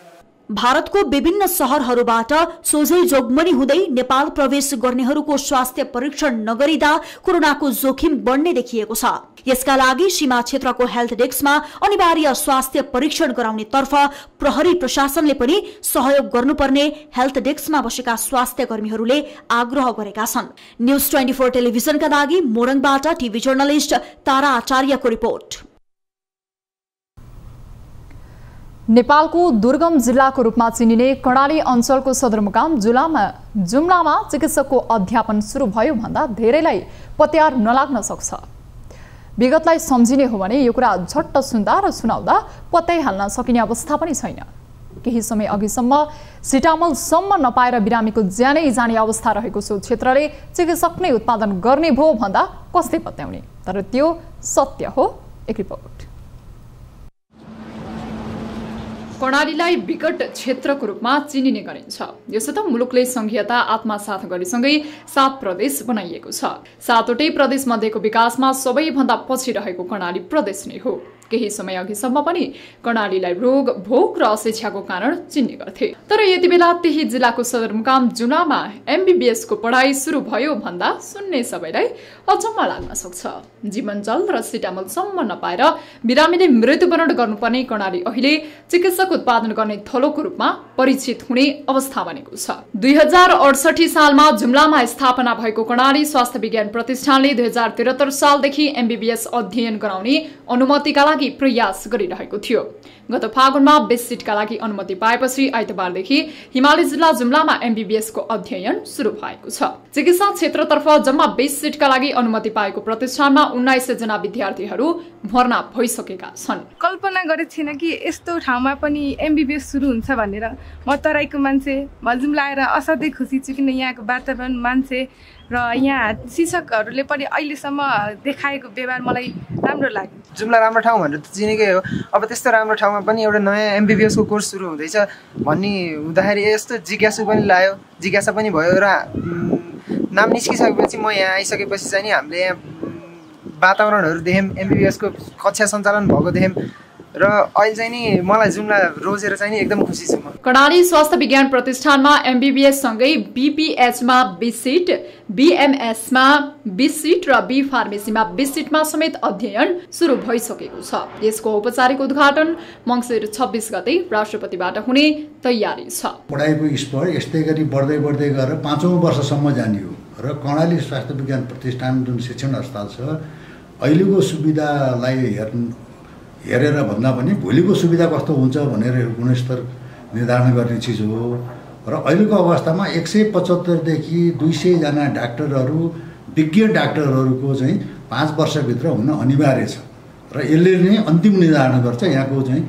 भारतको विभिन्न शहरहरूबाट सोझै जोगमनी हुँदै नेपाल प्रवेश गर्नेहरूको स्वास्थ्य परीक्षण नगरिँदा कोरोनाको जोखिम बढ्ने देखिएको छ। यसका लागि सीमा क्षेत्रको हेल्थ डेस्कमा अनिवार्य स्वास्थ्य परीक्षण गराउने तर्फ प्रहरी प्रशासनले पनि सहयोग गर्नुपर्ने हेल्थ डेस्कमा बसेका स्वास्थ्य कर्मीहरूले आग्रह गरेका छन्। न्यूज 24 टेलिभिजनका लागि मोरङबाट टिभी जर्नलिस्ट तारा आचार्यको रिपोर्ट। नेपालको दुर्गम जिल्लाको रूपमा चिनिने कर्णाली अञ्चलको सदरमुकाम जुम्लामा चिकित्सकको अध्यापन सुरु भयो भन्दा धेरैलाई पत्यार नलाग्न सक्छ। विगतलाई सम्झिने हो भने यो कुरा झट्ट सुन्दा र सुनाउँदा पत्याइ हाल्न सकिने अवस्था पनि छैन। केही समय अघिसम्म सिटामलसम्म नपाएर बिरामीको ज्यानै जाने अवस्था रहेको सो क्षेत्रले चिकित्सक नै उत्पादन गर्ने भो भन्दा कसले पत्याउने? तर त्यो सत्य हो। एक रिपोर्ट। कर्णालीलाई विकट क्षेत्रको रूपमा चिनिने गरिन्छ। यसो त मुलुकले संघीयता आत्मसात गरेसँगै 7 प्रदेश बनाइएको छ। 7वटै प्रदेश मध्येको विकासमा सबैभन्दा पछि रहेको कर्णाली प्रदेश नै हो। केही समय अघिसम्म पनि कर्णालीलाई रोग भोक र अशिक्षाको कारण चिन्ने गर्थे। तर यति बेला त्यही जिल्लाको सदरमुकाम जुम्लामा MBBS को पढाइ सुरु भयो भन्दा सुन्ने सबैलाई अचम्म लाग्न सक्छ। जीवनजल र सिटामलसम्म नपाएर बिरामीले मृत्युवरण गर्नुपर्ने कर्णाली अहिले चिकित्सक उत्पादन गर्ने थलोको रूपमा परिचित हुने अवस्था बनेको छ। 2068 सालमा जुम्लामा स्थापना भएको कर्णाली स्वास्थ्य विज्ञान प्रतिष्ठानले 2073 सालदेखि MBBS अध्ययन गराउने अनुमतिका लागि प्रयास गरिरहेको थियो। गत फागुनमा 20 सिटका लागि अनुमति पाएपछि आइतबारदेखि हिमाली जिल्ला जुम्लामा MBBS को अध्ययन सुरु भएको छ। चिकित्सा क्षेत्रतर्फ जम्मा 20 सिटका लागि अनुमति पाएको प्रतिष्ठानमा 1900 जना विद्यार्थीहरू भर्ना भइसकेका छन्। कल्पना गरेको थिएन कि यस्तो ठाउँमा पनि MBBS सुरु हुन्छ भनेर। म तराईको मान्छे, म जुम्ला आएर असाध्यै खुसी छु किन यहाँको वातावरण, मान्छे र यहाँ शिक्षकहरूले पनि अहिलेसम्म देखाएको व्यवहार मलाई राम्रो लाग्यो। जुम्ला राम्रो ठाउँ भनेर त चिनेकै हो। अब त्यस्तो राम्रो ठाउँमा नेपालमा पनि एउटा नयाँ एमबिबिएसको कोर्स सुरु हुँदैछ भन्ने हुँदाखेरि यस्तो जिज्ञासु पनि लाग्यो, जिज्ञासा पनि भयो र नाम निस्किसकेपछि म यहाँ आइसकेपछि चाहिँ नि हामीले यहाँ वातावरणहरू देख्यौँ, एमबिबिएसको कक्षा सञ्चालन भएको देख्यौँ र अहिले चाहिँ नि मलाई जुम्ला रोजेर चाहिँ नि एकदम खुसी छु म। कर्णाली स्वास्थ्य विज्ञान प्रतिष्ठानमा एमबिबिएस सँगै बीपीएचमा 20 सिट, बीएमएसमा 20 सिट र बी फार्मेसीमा 20 सिटमा समेत अध्ययन सुरु भइसकेको छ। यसको औपचारिक उद्घाटन मङ्सिर 26 गते राष्ट्रपतिबाट हुने तयारी छ। पढाइको स्तर यस्तै गरी बढ्दै बढ्दै गएर 5औं वर्षसम्म जाने हो र कर्णाली स्वास्थ्य विज्ञान प्रतिष्ठान जुन शिक्षण अस्पताल छ अहिलेको सुविधालाई हेरेर भन्दा पनि भोलिको सुविधा कस्तो हुन्छ भनेर गुणस्तर निर्धारण गर्ने चिज हो र अहिलेको अवस्थामा 175 देखि 200 जना डाक्टरहरू विज्ञ डाक्टरहरूको चाहिँ 5 वर्षभित्र हुन अनिवार्य छ र यसले नै अन्तिम निर्धारण गर्छ यहाँको चाहिँ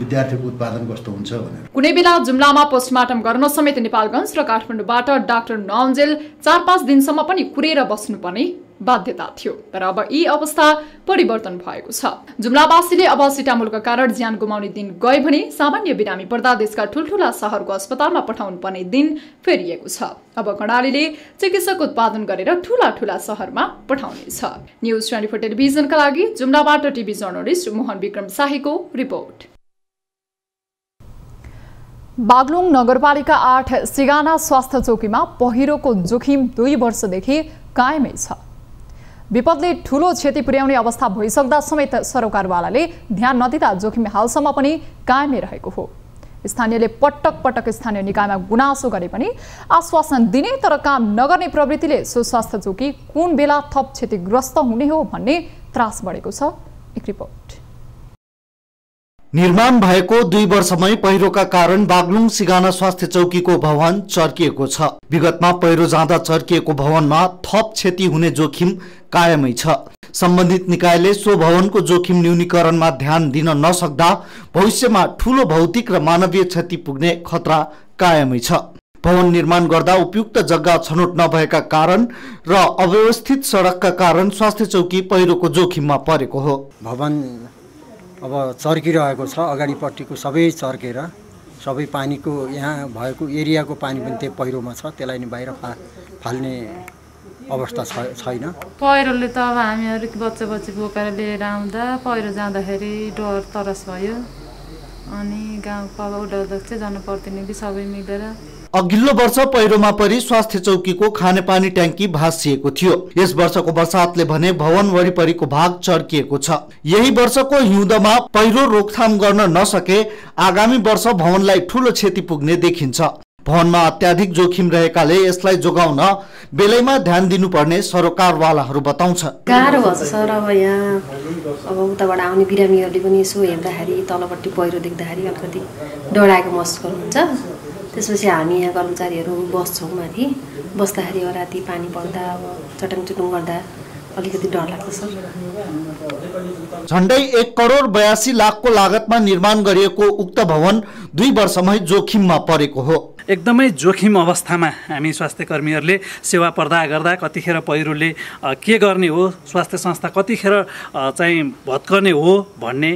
विद्यार्थीको उत्पादन कस्तो हुन्छ भनेर। कुनै बेला जुम्लामा पोस्टमार्टम गर्न समेत नेपालगञ्ज र काठमाडौँबाट डाक्टर नअन्जेल 4-5 दिनसम्म पनि कुरेर बस्नुपर्ने बाध्यता थियो, तर अब यी अवस्था परिवर्तन भएको छ। जुम्लावासीले अब सिटामोलका कारण ज्यान गुमाउने दिन गए भने सामान्य बिरामी पर्दा देशका ठुल्ठुला शहरको अस्पतालमा पठाउनु पर्ने दिन फेरिएको छ। अब कर्णालीले चिकित्सक उत्पादन गरेर ठूला ठूला शहरमा पठाउनेछ। न्युज 24 टेलिभिजनका लागि जुम्लाबाट टिभी जर्नलिस्ट मोहन विक्रम शाहीको रिपोर्ट। बागलुङ नगरपालिका 8 सिगाना स्वास्थ्य चौकीमा पहिरोको जोखिम 2 वर्षदेखि कायमै छ। विपदले ठूलो क्षति पुर्याउने अवस्था भइसक्दा समेत सरकारवालाले ध्यान नदिँदा जोखिम हालसम्म पनि कायमै रहेको हो। स्थानीयले पटक पटक स्थानीय निकायमा गुनासो गरे पनि आश्वासन दिने तर काम नगर्ने प्रवृत्तिले सो स्वास्थ्य चौकी कुन बेला थप क्षतिग्रस्त हुने हो भन्ने त्रास बढेको छ। एक रिपोर्ट। निर्माण भएको 2 वर्षमै पहिरोका कारण बागलुङ सिगाना स्वास्थ्य चौकीको भवन चर्किएको छ। विगतमा पहिरो जाँदा चर्किएको भवनमा थप क्षति हुने जोखिम कायमै छ। सम्बन्धित निकायले सो भवनको जोखिम न्यूनीकरणमा ध्यान दिन नसक्दा भविष्यमा ठूलो भौतिक र मानवीय क्षति पुग्ने खतरा कायमै छ। भवन निर्माण गर्दा उपयुक्त जग्गा छनौट नभएका कारण र अव्यवस्थित सडकका कारण स्वास्थ्य चौकी पहिरोको जोखिममा परेको हो। भवन अब चर्किरहेको छ, अगाडिपट्टिको सबै चर्केर सबै पानीको यहाँ भएको एरियाको पानी पनि त्यही पहिरोमा छ, त्यसलाई नि बाहिर फाल्ने अवस्था छैन। पहिरोले त अब हामीहरू बच्चा बोकेर लिएर आउँदा पहिरो जाँदाखेरि डर तरस भयो अनि गाउँको उडाध्यक्ष जनप्रतिनिधि सबै मिलेर अघिल्लो वर्ष पहिरोमा परि स्वास्थ्य चौकीको खानेपानी ट्याङ्की भासिएको थियो। यस वर्षको बर्सातले भने भवन वरिपरिको भाग चर्किएको छ। यही वर्षको हिउँदमा पहिरो रोकथाम गर्न नसके आगामी वर्ष भवनलाई ठूलो क्षति पुग्ने देखिन्छ। भवनमा अत्याधिक जोखिम रहेकाले यसलाई जोगाउन बेलैमा ध्यान दिनुपर्ने सरोकारवालाहरू बताउँछ। गाह्रो हुन्छ सर, अब यहाँ अब उताबाट आउने बिरामीहरूले पनि यसो हेर्दाखेरि तलपट्टि पहिरो देख्दाखेरि अलिकति डराएको महसुस गर्नुहुन्छ। त्यसपछि हामी यहाँ कर्मचारीहरू बस्छौँ माथि, बस्दाखेरि अब राति पानी पर्दा अब चटाङचुटुङ गर्दा अलिकति डर लाग्छ सर। झण्डै 1,82,00,000 लागतमा निर्माण गरिएको उक्त भवन 2 वर्षमै जोखिममा परेको हो। एकदमै जोखिम अवस्थामा हामी स्वास्थ्य कर्मीहरूले सेवा प्रदान गर्दा कतिखेर पहिरोले के गर्ने हो, स्वास्थ्य संस्था कतिखेर चाहिँ भत्कने हो भन्ने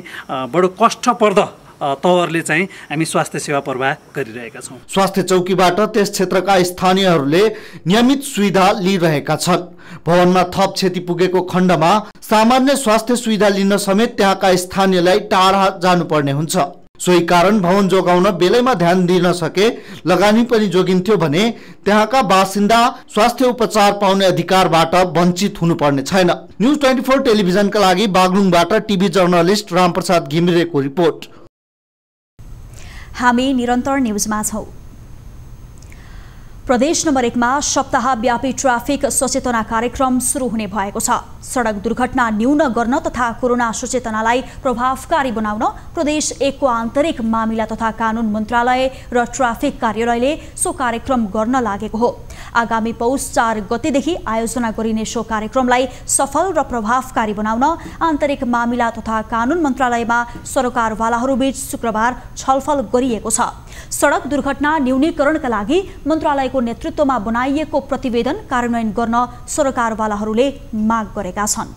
बडो कष्टप्रद तवरले चाहिँ हामी स्वास्थ्य सेवा प्रवाह गरिरहेका छौँ। स्वास्थ्य चौकीबाट त्यस क्षेत्रका स्थानीयहरूले नियमित सुविधा लिइरहेका छन्। भवनमा थप क्षति पुगेको खण्डमा सामान्य स्वास्थ्य सुविधा लिन समेत त्यहाँका स्थानीयलाई टाढा जानुपर्ने हुन्छ। सोही कारण भवन जोगाउन बेलैमा ध्यान दिन सके लगानी पनि जोगिन्थ्यो भने त्यहाँका बासिन्दा स्वास्थ्य उपचार पाउने अधिकारबाट वञ्चित हुनुपर्ने छैन। न्युज 24 टेलिभिजनका लागि बागलुङबाट टिभी जर्नलिस्ट रामप्रसाद घिमिरेको रिपोर्ट। हामी निरन्तर न्युजमा छौं। प्रदेश नम्बर 1 मा सप्ताहव्यापी ट्राफिक सचेतना कार्यक्रम सुरु हुने भएको छ। सडक दुर्घटना न्यून गर्न तथा कोरोना सचेतनालाई प्रभावकारी बनाउन प्रदेश 1 को आन्तरिक मामिला तथा कानुन मन्त्रालय र ट्राफिक कार्यालयले सो कार्यक्रम गर्न लागेको हो। आगामी पौष 4 गतेदेखि आयोजना गरिने सो कार्यक्रमलाई सफल र प्रभावकारी बनाउन आन्तरिक मामिला तथा कानुन मन्त्रालयमा सरकारवालाहरूबीच शुक्रबार छलफल गरिएको छ। सडक दुर्घटना न्यूनीकरणका लागि मन्त्रालयको नेतृत्वमा बनाइएको प्रतिवेदन कार्यान्वयन गर्न सरकारवालाहरूले माग गरेका छन्।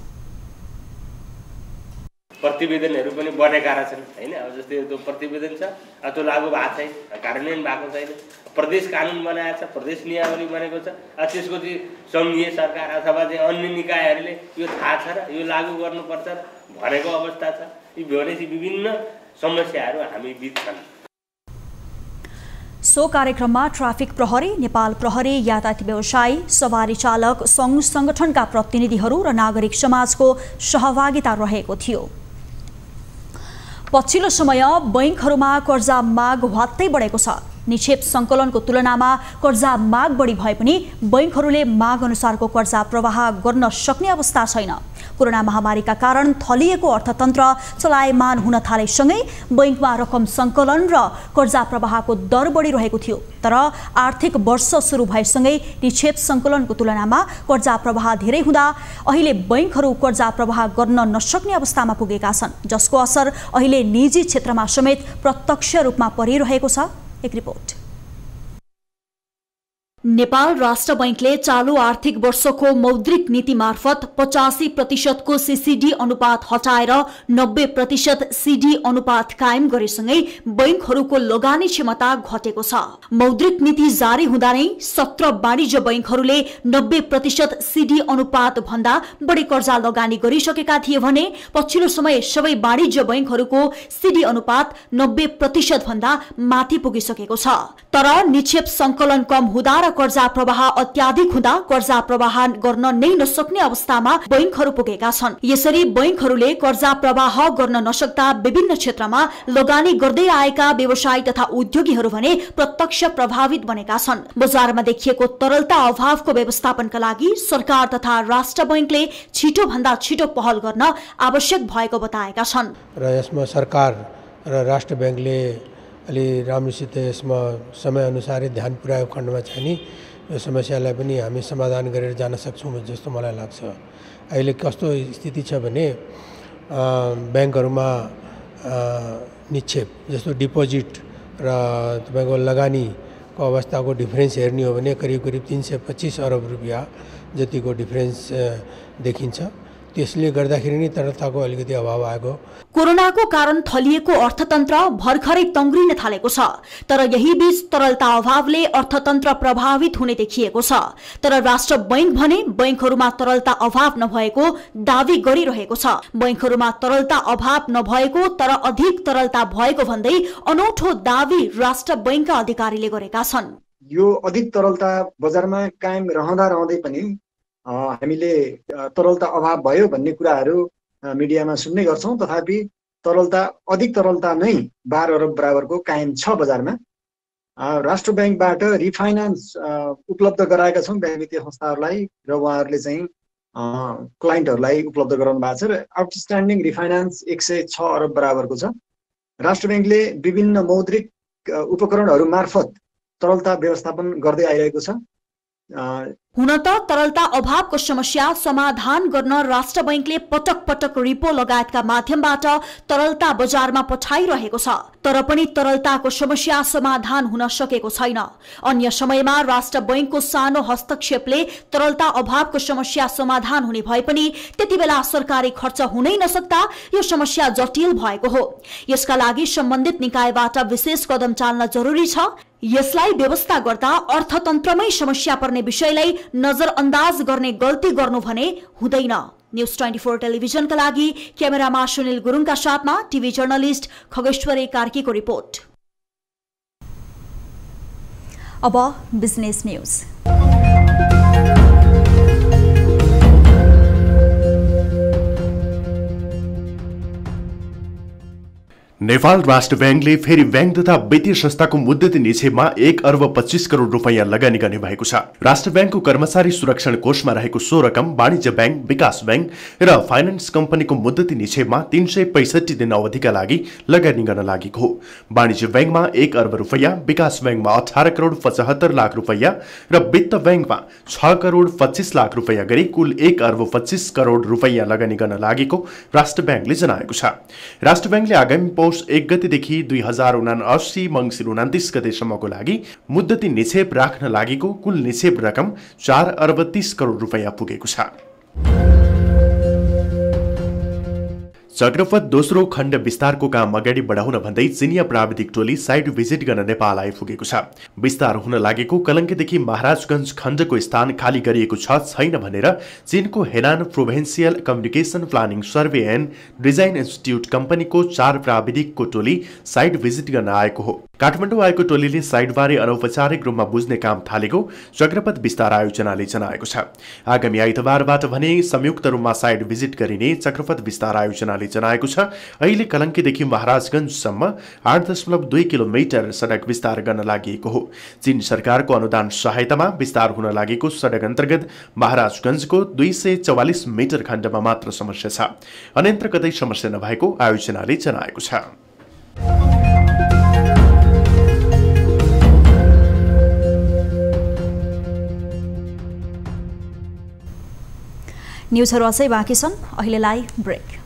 प्रतिवेदनहरू पनि बनेका रहेछन् होइन। अब जस्तै त्यो प्रतिवेदन छ त्यो लागू भएको छैन, कार्यान्वयन भएको छैन। प्रदेश कानुन बनाएको छ, प्रदेश नियमावली बनेको छ, त्यसको चाहिँ सङ्घीय सरकार अथवा चाहिँ अन्य निकायहरूले यो थाहा छ र यो लागू गर्नुपर्छ र भनेको अवस्था छ। यी भनेपछि विभिन्न समस्याहरू हामी बिच छन्। सो कार्यक्रममा ट्राफिक प्रहरी, नेपाल प्रहरी, यातायात व्यवसायी, सवारी चालक सङ्घ संगठनका प्रतिनिधिहरू र नागरिक समाजको सहभागिता रहेको थियो। पछिल्लो समय बैंकहरूमा कर्जा माग ह्वात्तै बढेको छ। निक्षेप सङ्कलनको तुलनामा कर्जा माग बढी भए पनि बैंकहरूले माग अनुसारको कर्जा प्रवाह गर्न सक्ने अवस्था छैन। कोरोना महामारीका कारण थलिएको अर्थतन्त्र चलायमान हुन थालेसँगै बैंकमा रकम सङ्कलन र कर्जा प्रवाहको दर बढिरहेको थियो। तर आर्थिक वर्ष सुरु भएसँगै निक्षेप सङ्कलनको तुलनामा कर्जा प्रवाह धेरै हुँदा अहिले बैंकहरू कर्जा प्रवाह गर्न नसक्ने अवस्थामा पुगेका छन्, जसको असर अहिले निजी क्षेत्रमा समेत प्रत्यक्ष रूपमा परिरहेको छ। एक रिपोर्ट। नेपाल राष्ट्र बैंकले चालू आर्थिक वर्षको मौद्रिक नीति मार्फत 85% को सीसीडी अनुपात हटाएर 90% सीडी अनुपात कायम गरेसँगै बैंकहरूको लगानी क्षमता घटेको छ। मौद्रिक नीति जारी हुँदा नै 17 वाणिज्य बैंकहरूले 90% सीडी अनुपात भन्दा बढी कर्जा लगानी गरिसकेका थिए भने पछिल्लो समय सबै वाणिज्य बैंकहरूको सीडी अनुपात 90% भन्दा माथि पुगिसकेको छ। तर निक्षेप सङ्कलन कम हुँदा र कर्जा प्रवाह अत्याधिक हुँदा कर्जा प्रवाह गर्न नै नसक्ने अवस्थामा बैंकहरू पुगेका छन्। यसरी बैंकहरूले कर्जा प्रवाह गर्न नसक्दा विभिन्न क्षेत्रमा लगानी गर्दै आएका व्यवसायी तथा उद्योगीहरू भने प्रत्यक्ष प्रभावित बनेका छन्। बजारमा देखिएको तरलता अभावको व्यवस्थापनका लागि सरकार तथा राष्ट्र बैंकले छिटो भन्दा छिटो पहल गर्न आवश्यक भएको बताएका छन्। र यसमा सरकार र राष्ट्र बैंकले अलि राम्रोसित यसमा समयअनुसारै ध्यान पुर्याएको खण्डमा चाहिँ नि यो समस्यालाई पनि हामी समाधान गरेर जान सक्छौँ जस्तो मलाई लाग्छ। अहिले कस्तो स्थिति छ भने ब्याङ्कहरूमा निक्षेप जस्तो डिपोजिट र तपाईँको लगानीको अवस्थाको डिफरेन्स हेर्ने हो भने करिब करिब 325 अरब रुपियाँ जतिको डिफरेन्स देखिन्छ। त्यसले गर्दाखेरि नै तरलताको अलिकति अभाव आएको। कोरोनाको कारण थलिएको अर्थतन्त्र भर्खरै तङ्ग्रिन थालेको छ। तर यही बीच तरलता अभावले अर्थतन्त्र प्रभावित हुने देखिएको छ। तर राष्ट्र बैंक भने बैंकहरूमा तरलता अभाव नभएको दावी गरिरहेको छ। बैंकहरूमा तरलता अभाव नभएको तर अधिक तरलता भएको भन्दै अनौठो दावी राष्ट्र बैंकका अधिकारीले गरेका छन्। यो अधिक तरलता बजारमा कायम रहँदै पनि हामीले तरलता अभाव भयो भन्ने कुराहरू मिडियामा सुन्ने गर्छौँ। तथापि अधिक तरलता नै 12 अरब बराबरको कायम छ बजारमा। राष्ट्र बैंकबाट रिफाइनान्स उपलब्ध गराएका छौँ ब्याङ्क वित्तीय संस्थाहरूलाई र उहाँहरूले चाहिँ क्लाइन्टहरूलाई उपलब्ध गराउनु भएको छ र आउटस्ट्यान्डिङ रिफाइनान्स 106 अरब बराबरको छ। राष्ट्र बैंकले विभिन्न मौद्रिक उपकरणहरू मार्फत तरलता व्यवस्थापन गर्दै आइरहेको छ। हुन त तरलता अभावको समस्या समाधान गर्न राष्ट्र बैंकले पटक पटक रिपो लगायतका माध्यमबाट तरलता बजारमा पठाइरहेको छ। तर पनि तरलताको समस्या समाधान हुन सकेको छैन। अन्य समयमा राष्ट्र बैंकको सानो हस्तक्षेपले तरलता अभावको समस्या समाधान हुने भए पनि त्यति बेला सरकारी खर्च हुनै नसक्दा यो समस्या जटिल भएको हो। यसका लागि सम्बन्धित निकायबाट विशेष कदम चाल्न जरुरी छ। यसलाई व्यवस्था गर्दा अर्थतन्त्रमै समस्या पर्ने विषयलाई नजरअन्दाज गर्ने गल्ती गर्नु भने हुँदैन। न्यूज 24 टेलिभिजनका लागि क्यामेरामा सुनिल गुरुङका साथमा टिभी जर्नलिस्ट खगेश्वरी कार्कीको रिपोर्ट। अब बिजनेस न्यूज। नेपाल राष्ट्र बैंकले फेरि बैंक तथा वित्तीय संस्थाको मुद्दती निक्षेपमा 1 अर्ब 25 करोड रुपैयाँ लगानी गर्ने भएको छ। राष्ट्र बैंकको कर्मचारी सुरक्षण कोषमा रहेको सो रकम वाणिज्य बैंक, विकास बैंक र फाइनान्स कम्पनीको मुद्दती निक्षेपमा 365 दिन अवधिका लागि लगानी गर्न लागेको हो। वाणिज्य बैंकमा 1 अर्ब रुपैयाँ, विकास बैंकमा 18 करोड 75 लाख रुपैयाँ र वित्त बैंकमा 6 करोड 25 लाख रुपैयाँ गरी कुल 1 अर्ब 25 करोड रुपैयाँ लगानी गर्न लागेको राष्ट्र बैंकले जनाएको छ। राष्ट्र बैंकले आगामी 1 गतेदेखि 2079 मङ्सिर 29 गतेसम्मको लागि मुद्दती निक्षेप राख्न लागेको कुल निक्षेप रकम 4 अर्ब 30 करोड रुपैयाँ पुगेको छ। चक्रपथ दोस्रो खण्ड विस्तारको काम अगाडि बढाउन भन्दै चिनिया प्राविधिक टोली साइट भिजिट गर्न नेपाल आइपुगेको छ। विस्तार हुन लागेको कलङ्कीदेखि महाराजगञ्ज खण्डको स्थान खाली गरिएको छैन भनेर चीनको Henan provincial communication planning survey and design institute कम्पनीको 4 प्राविधिकको टोली साइट भिजिट गर्न आएको हो। काठमाडौँ आएको टोलीले साइटबारे अनौपचारिक रूपमा बुझ्ने काम थालेको चक्रपथ विस्तार आयोजनाले जनाएको छ। आगामी आइतबारबाट भने संयुक्त रूपमा साइट भिजिट गरिने चक्रपथ विस्तार आयोजनाले जनाएको छ। अहिले कलङ्कीदेखि महाराजगञ्जसम्म 8.2 किलोमिटर सडक विस्तार गर्न लागि हो। चीन सरकारको अनुदान सहायतामा विस्तार हुन लागेको सडक अन्तर्गत महाराजगञ्जको 244 मिटर खण्डमा मात्र समस्या छ, अन्यत्र कतै समस्या नभएको आयोजनाले जनाएको छ। न्युजहरू अझै बाँकी छन्, अहिलेलाई ब्रेक।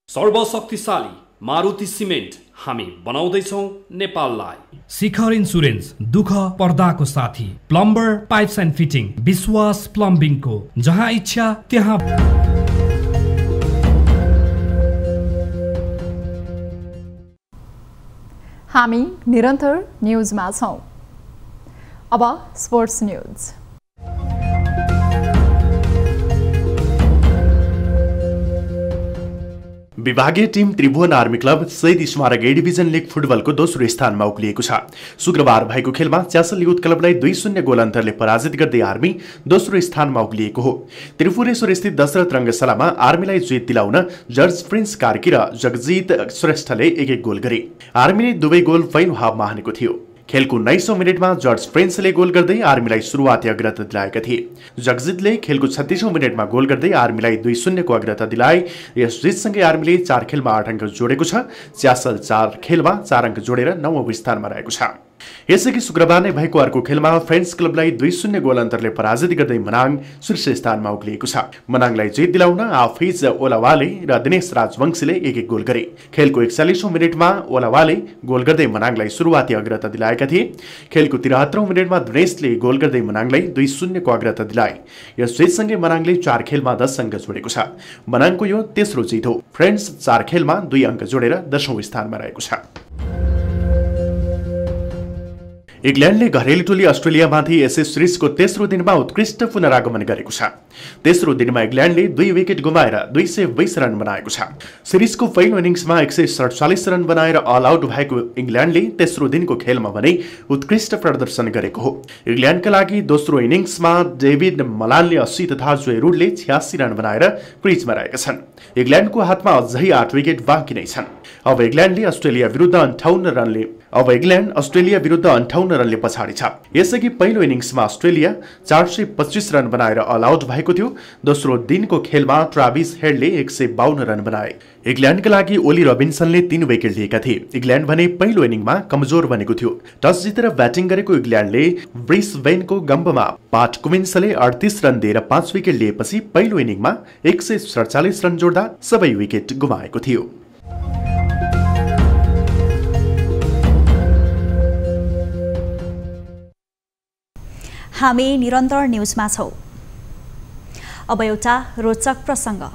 सर्वशक्तिशाली मारुति सिमेन्ट, हामी बनाउँदैछौँ नेपाललाई। शिखर इन्सुरेन्स, दुःख पर्दाको साथी। प्लम्बर, पाइप्स एन्ड फिटिङ, विश्वास प्लम्बिङको, जहाँ इच्छा त्यहाँ। हामी निरन्तर न्युजमा छौँ। अब स्पोर्ट्स न्युज। विभागीय टिम त्रिभुवन आर्मी क्लब शहीद स्मारक ए डिभिजन लीग फुटबलको दोस्रो स्थानमा उक्लिएको छ। शुक्रबार भएको खेलमा च्यासल युथ क्लबलाई 2-0 गोल अन्तरले पराजित गर्दै आर्मी दोस्रो स्थानमा उक्लिएको हो। त्रिपुरेश्वर स्थित दशरथ रङ्गशालामा आर्मीलाई जित दिलाउन जर्ज प्रिन्स कार्की र जगजित श्रेष्ठले 1-1 गोल गरे। आर्मीले दुवै गोल पहिलो हाफमा हानेको थियो। खेलको 19औं मिनेटमा जर्ज प्रिन्सले गोल गर्दै आर्मीलाई सुरुवाती अग्रता दिलाएका थिए। जगजितले खेलको 36औं मिनेटमा गोल गर्दै आर्मीलाई 2-0 को अग्रता दिलाए। यस जितसँगै आर्मीले 4 खेलमा 8 अङ्क जोडेको छ। च्यासल 4 खेलमा 4 अङ्क जोडेर 9औं स्थानमा रहेको छ। यसअघि शुक्रबार नै भएको अर्को खेलमा फ्रेन्ड्स क्लबलाई 2-0 गोल अन्तरले पराजित गर्दै मनाङ शीर्ष स्थानमा उक्लिएको छ। मनाङलाई जित दिलाउन आफिज ओलावाले र दिनेश राजवंशीले 1-1 गोल गरे। खेलको 41औं मिनेटमा ओलावाले गोल गर्दै मनाङलाई सुरुवाती अग्रता दिलाएका थिए। खेलको 73औं मिनेटमा दिनेशले गोल गर्दै मनाङलाई 2-0 को अग्रता दिलाए। यस जितसँगै मनाङले 4 खेलमा 10 अङ्क जोडेको छ। मनाङको यो तेस्रो जित हो। फ्रेन्ड्स 4 खेलमा 2 अङ्क जोडेर 10औं स्थानमा रहेको छ। इंग्ल्यान्डले घरेलु टोली अस्ट्रेलियामाथि एसएस सिरिजको तेस्रो दिनमा उत्कृष्ट पुनरागमन गरेको छ। तेस्रो दिनमा इंग्ल्यान्डले 2 विकेट गुमाएर 220 रन बनाएको छ। सिरिजको पहिलो इनिङ्समा 147 रन बनाएर अल आउट भएको इंग्ल्यान्डले तेस्रो दिनको खेलमा भने उत्कृष्ट प्रदर्शन गरेको हो। इंग्ल्यान्डका लागि दोस्रो इनिङ्समा डेभिड मलानले 80 तथा जोय रूडले 86 रन बनाएर क्रिजमा रहेका छन्। इंग्ल्यान्डको हातमा अझै 8 विकेट बाँकी नै छन्। अब इंग्ल्यान्ड अस्ट्रेलिया विरुद्ध 58 रनले पछाडि छ। यसअघि पहिलो इनिङ्समा अस्ट्रेलिया 425 रन बनाएर अल आउट भएको थियो। दोस्रो दिनको खेलमा ट्राभिस हेडले 152 रन बनाए। इंग्ल्यान्डका लागि ओली रबिन्सनले 3 विकेट लिएका थिए। इंग्ल्यान्ड भने पहिलो इनिङमा कमजोर बनेको थियो। टस जितेर ब्याटिङ गरेको इंग्ल्यान्डले ब्रिसबेनको गम्बमा पाट कुमिन्सले 38 रन दिएर 5 विकेट लिएपछि पहिलो इनिङमा 147 रन जोड्दा सबै विकेट गुमाएको थियो। हामी निरन्तर न्युजमा छौं। अब एउटा रोचक प्रसंग।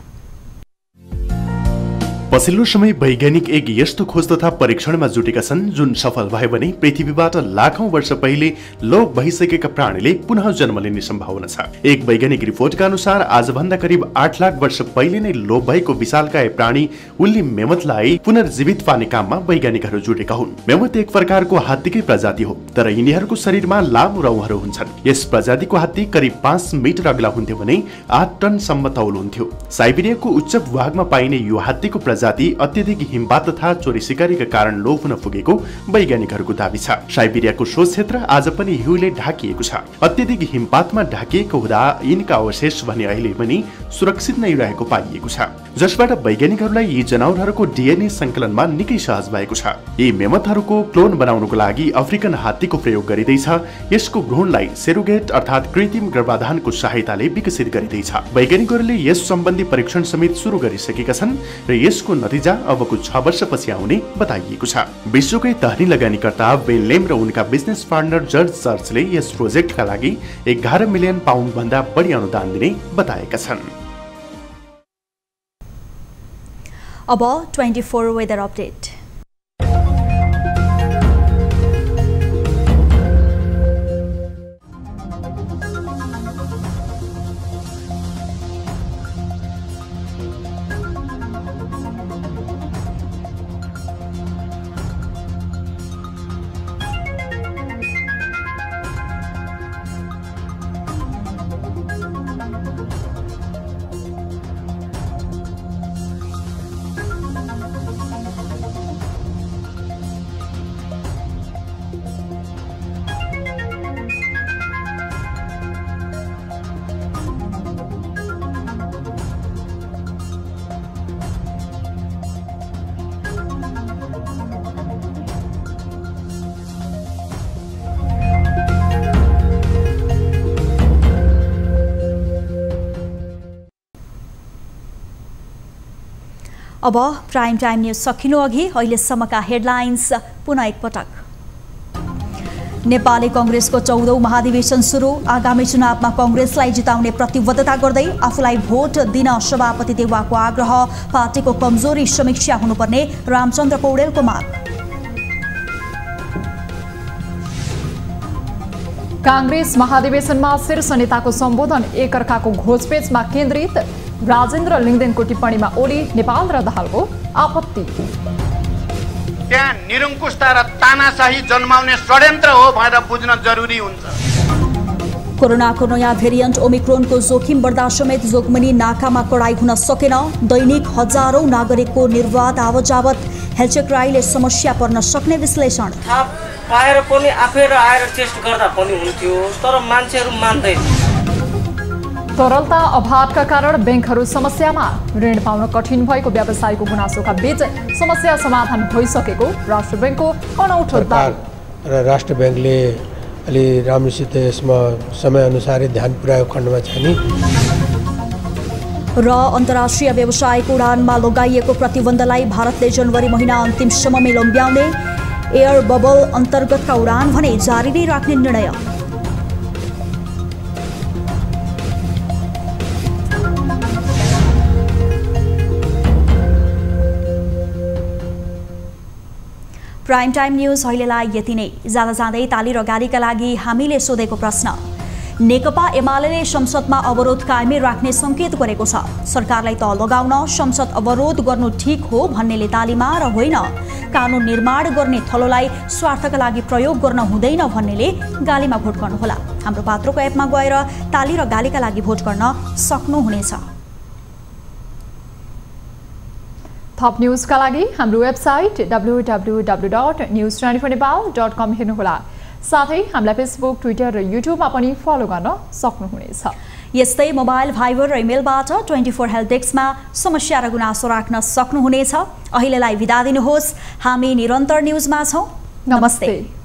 पछिल्लो समय वैज्ञानिक एक यस्तो खोज तथा परीक्षणमा जुटेका छन् जुन सफल भयो भने पृथ्वीबाट लाखौं वर्ष पहिले लोप भइसकेका प्राणीले पुनः जन्म लिने सम्भावना छ। एक वैज्ञानिक रिपोर्टका अनुसार आजभन्दा करिब 8 लाख वर्ष पहिले नै लोप भएको विशालकाय प्राणी उल्ली मेमथलाई पुनर्जीवित पार्ने काममा वैज्ञानिकहरू जुटेका हुन्। मेमथ एक प्रकारको हात्तीकै प्रजाति हो, तर यिनीहरूको शरीरमा लामो रौँहरू हुन्छन्। यस प्रजातिको हात्ती करिब 5 मिटर अग्ला हुन्थ्यो भने 8 टनसम्म तौल हुन्थ्यो। साइबेरियाको उच्च भूभागमा पाइने यो हात्तीको प्रजाति अत्यधिक हिमपात तथा चोरी सिकारीका कारण लोप हुन पुगेको वैज्ञानिकहरूको दाबी छ। साइबेरियाको सो क्षेत्र आज पनि हिउँले ढाकिएको छ। अत्यधिक हिमपातमा ढाकिएको हुँदा यिनका अवशेष भने अहिले पनि सुरक्षित नै रहेको पाइएको छ, जसबाट वैज्ञानिकहरूलाई यी जनावरहरूको डीएनए संकलनमा निकै सहज भएको छ। यी मेमथहरूको क्लोन बनाउनको लागि अफ्रिकन हात्तीको प्रयोग गरिँदैछ। यसको भ्रूणलाई सेरोगेट अर्थात् कृत्रिम गर्भाधानको सहायताले विकसित गरिँदैछ। वैज्ञानिकहरूले यस सम्बन्धी परीक्षण समेत सुरु गरिसकेका छन् र यसको नतिजा अबको 6 वर्षपछि आउने बताइएको छ। विश्वकै धनी लगानीकर्ता बेन लेम र उनका बिजनेस पार्टनर जर्ज चर्चले यस प्रोजेक्टका लागि 11 मिलियन पाउन्ड भन्दा बढी अनुदान दिने बताएका छन्। अब 24 वेदर अपडेट। अब प्राइम टाइम न्यूज सकिनु अघि अहिलेसम्मका हेडलाइन्स पुनः एकपटक। नेपाली कांग्रेसको 14औं महाधिवेशन सुरु। आगामी चुनावमा कांग्रेसलाई जिताउने प्रतिबद्धता गर्दै आफूलाई भोट दिन सभापति देउवाको आग्रह। पार्टीको कमजोरी समीक्षा हुनुपर्ने रामचन्द्र पौडेलको माग। कांग्रेस महाधिवेशनमा शीर्ष नेताको सम्बोधन एकअर्काको घोषपेचमा केन्द्रित। राजेन्द्र लिङदेनको टिप्पणीमा ओली, नेपाल र दाहालको आपत्ति। त्यहाँ निरङ्कुशता र तानाशाही जन्माउने षड्यन्त्र हो भनेर बुझ्न जरुरी हुन्छ। कोरोनाको नयाँ भेरिएन्ट ओमिक्रोनको जोखिम बढ्दा समेत जोगमनी नाकामा कडाई हुन सकेन। दैनिक हजारौं नागरिकको निर्वाध आवजावत। हेलचेक्राईले समस्या पर्न सक्ने विश्लेषण। थाप पाएर पनि आफै आएर टेस्ट गर्दा पनि हुन्थ्यो, तर मान्छेहरू मान्दैन। तरलता अभावका कारण बैंकहरू समस्यामा। ऋण पाउन कठिन भएको व्यवसायीको गुनासोका बीच समस्या समाधान भइसकेको राष्ट्र बैंकको अनौठो दावी। र राष्ट्र बैंकले अलि राम्रोसित यसमा समयअनुसारै ध्यान पुर्याएको खण्डमा छ नि। र अन्तर्राष्ट्रिय व्यवसायको उडानमा लगाइएको प्रतिबन्धलाई भारतले जनवरी महिना अन्तिमसम्म लम्ब्याउने। एयर बबल अन्तर्गतका उडान भने जारी नै राख्ने निर्णय। प्राइम टाइम न्यूज अहिलेलाई यति नै। जाँदा जाँदै ताली र गालीका लागि हामीले सोधेको प्रश्न। नेकपा एमाले संसदमा अवरोध कायमै राख्ने संकेत गरेको छ। सरकारलाई त लगाउन संसद अवरोध गर्नु ठिक हो भन्नेले तालीमा र होइन, कानुन निर्माण गर्ने थलोलाई स्वार्थका लागि प्रयोग गर्न हुँदैन भन्नेले गालीमा भोट गर्नुहोला। हाम्रो पात्रोको एपमा गएर ताली र गालीका लागि भोट गर्न सक्नुहुनेछ। थप न्यूजका लागि हाम्रो वेबसाइट www.news24nepal.com हेर्नुहोला। साथै हामीलाई फेसबुक, ट्विटर र युट्युबमा पनि फलो गर्न सक्नुहुनेछ। यस्तै मोबाइल, भाइबर र इमेलबाट 24 हेल्थ डेस्कमा समस्या र गुनासो राख्न सक्नुहुनेछ। अहिलेलाई बिदा दिनुहोस्। हामी निरन्तर न्यूजमा छौं। नमस्ते।